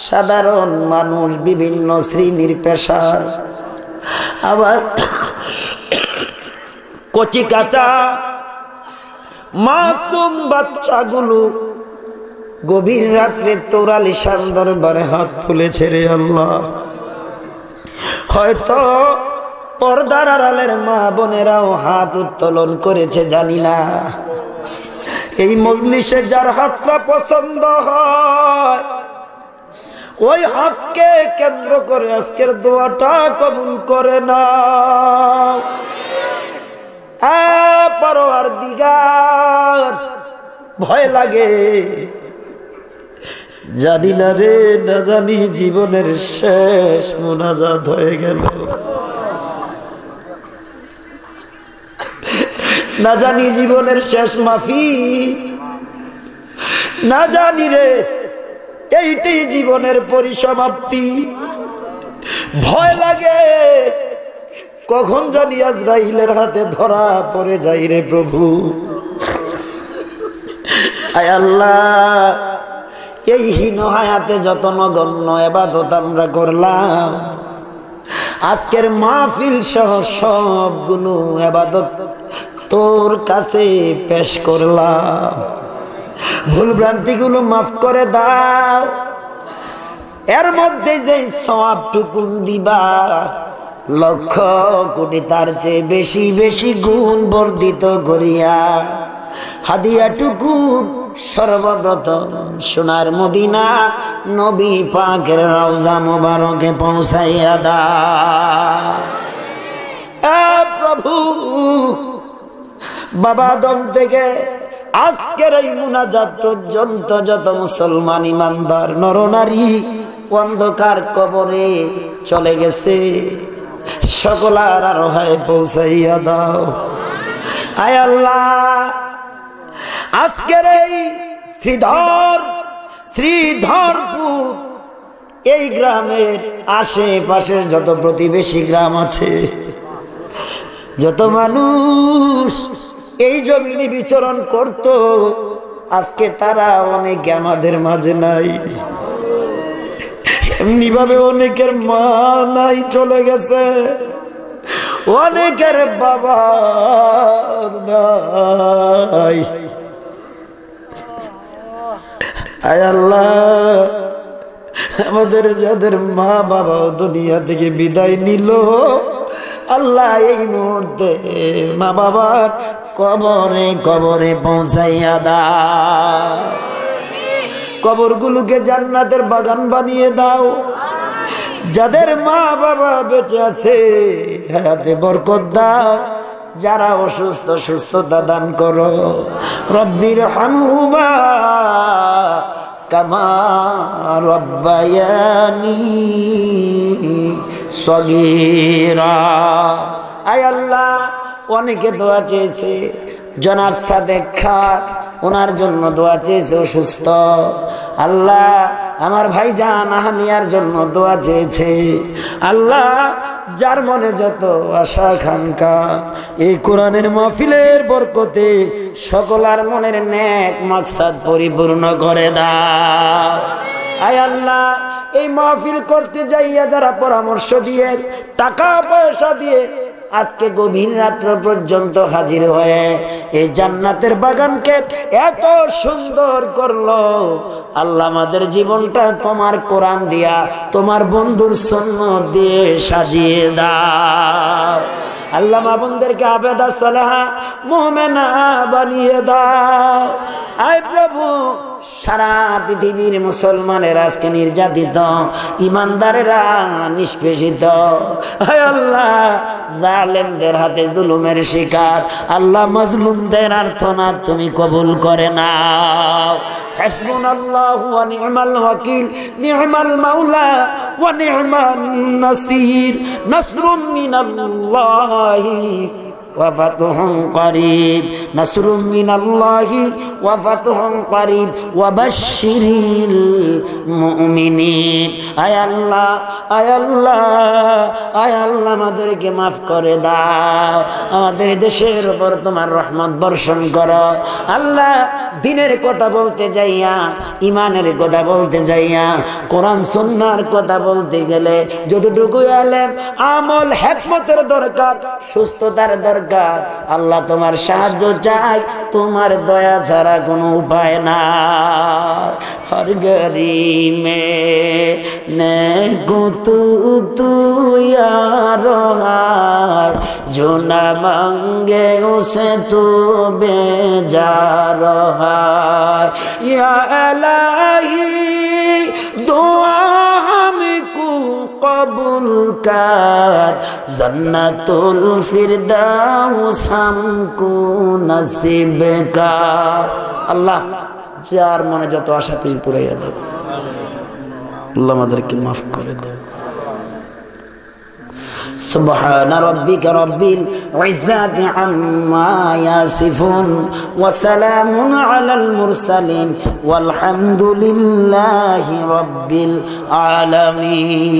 সাধারণ মানুষ বিভিন্ন শ্রেণীর পেশার আবার কচি কাঁচা মাসুম বাচ্চাগুলো গভীর রাত্রে তোর আলিশান দরবারে হাত তুলেছে রে আল্লাহ হয়তো পর্দার আড়ালের মা বোনেরাও হাত উত্তোলন করেছে জানি না এই মজলিসে যার হাতটা পছন্দ হয় ওই হাতকে কেন্দ্র করে আজকের দোয়াটা কবুল করে না পরওয়ারদিগার ভয় লাগে জানি না রে না জানি জীবনের শেষ মুনাজাত হয়ে গেল না জানি জীবনের শেষ মাহফিল না জানি রে এইটাই জীবনের পরিসমাপ্তি ভয় লাগে কখন জানি আজরাইলের হাতে ধরা পড়ে যাই রে প্রভু আয় আল্লাহ এই হীন হায়াতে যত নগণ্য ইবাদত আমরা করলাম আজকের মাহফিল সহ সবগুলো ইবাদত তোর কাছে পেশ করলাম ভুল ভ্রান্তিগুলো মাফ করে দাও এর মধ্যে যে সওয়াবটুকু দিবা লক্ষ কোটি তার চেয়ে বেশি বেশি গুণ বর্ধিত করিয়া হাদিয়াটুকু সর্বপ্রথম সোনার মদিনা নবী পাকের রওজা মুবারকে পৌঁছাইয়া দাও প্রভু বাবা আদম থেকে আজকের এই মুনাজাত পর্যন্ত যত মুসলমান ইমানদার নরনারী অন্ধকার কবরে চলে গেছে সকলার আরোহায় পৌঁছাইয়া দাও আয় আল্লাহ আজকের এই শ্রীধরপুর এই গ্রামের আশেপাশের যত প্রতিবেশী গ্রাম আছে যত মানুষ এই জমিনে বিচরণ করত আজকে তারা অনেকে আমাদের মাঝে নাই এমনি ভাবে অনেকের মা নাই চলে গেছে অনেকের বাবা নাই আয় আল্লাহ আমাদের যাদের মা বাবা দুনিয়া থেকে বিদায় নিল আল্লাহ এই মুহূর্তে মা বাবার কবরে কবরে পৌঁছাইয়া দাও, কবরগুলোকে জান্নাতের বাগান বানিয়ে দাও। যাদের মা বাবা বেঁচে আছে হায়াতে বরকত দাও, যারা অসুস্থ সুস্থতা দান করো। রব্বির হামহুমা কামা রব্বায়ানি সগীরা। আয় আল্লাহ, অনেকে দোয়া চেয়েছে, জনাব সাদেক খান ওনার জন্য দোয়া চেয়েছে, অসুস্থ। আল্লাহ আমার ভাইজান আহানিয়ার জন্য দোয়া চেয়েছে। আল্লাহ যার মনে যত আশা আকাঙ্ক্ষা এই কোরআনের মাহফিলের বরকতে সকলার মনের নেক মাকসাদ পরিপূর্ণ করে দাও। আয় আল্লাহ, এই মাহফিল করতে যাইয়া যারা পরামর্শ দিয়ে টাকা পয়সা দিয়ে আজকে গভীর রাত্র পর্যন্ত হাজির হয়ে এই জান্নাতের বাগানকে এত সুন্দর করলো, আল্লাহ আমাদের জীবনটা তোমার কোরআন দিয়া তোমার বন্ধুর সুন্নাত দিয়ে সাজিয়ে দাও। আল্লাহ মা বোনদেরকে আবেদা সালেহা মুমিনা বানিয়ে দাও। আয় প্রভু, সারা পৃথিবীর মুসলমানের আজকে নির্যাতিত, ইমানদারেরা নিষ্পেষিত। হায় আল্লাহ, জালেমদের হাতে জুলুমের শিকার, আল্লাহ মাজলুমদের আর্তনাদ তুমি কবুল করে নাও। হাসবুনাল্লাহু ওয়া নি'মাল ওয়াকিল, নি'মাল মাওলা ওয়া নি'মান নাসির। নাসরুম মিনাল্লাহি ওয়া ফাতহুন করিব, নাসরুম মিনাল্লাহি ওয়া ফাতহুন করিব ওয়া বাশশিরিল মুমিনিন। আয় আল্লাহ, আয় আল্লাহ, আয় আল্লাহ, আমাদেরকে মাফ করে দাও, আমাদের দেশের উপর তোমার রহমত বর্ষণ করো। আল্লাহ, দিনের কথা বলতে যাইয়া, ইমানের কথা বলতে যাইয়া, কোরআন সুন্নাহর কথা বলতে গেলে যতটুকু আলেম আমল হিকমতের দরকার, সুস্থতার দরকার, আল্লাহ তোমার সাহায্য চাই, তোমার দয়া ছাড়া কোনো উপায় না। হর গরি মে নে গুতু তুয়ার হায়, जो न मांगे उसे तू बेजार है। या इलाही दुआ हमको कबूल कर, जन्नतुल फिरदौस हमको नसीब कर। अल्लाह যার মনে যত আশা তুমি পুরাইয়া দাও, আল্লাহ আমাদেরকে মাফ করে দাও। سبحان ربك رب العزة عما يصفون وسلام على المرسلين والحمد لله رب العالمين.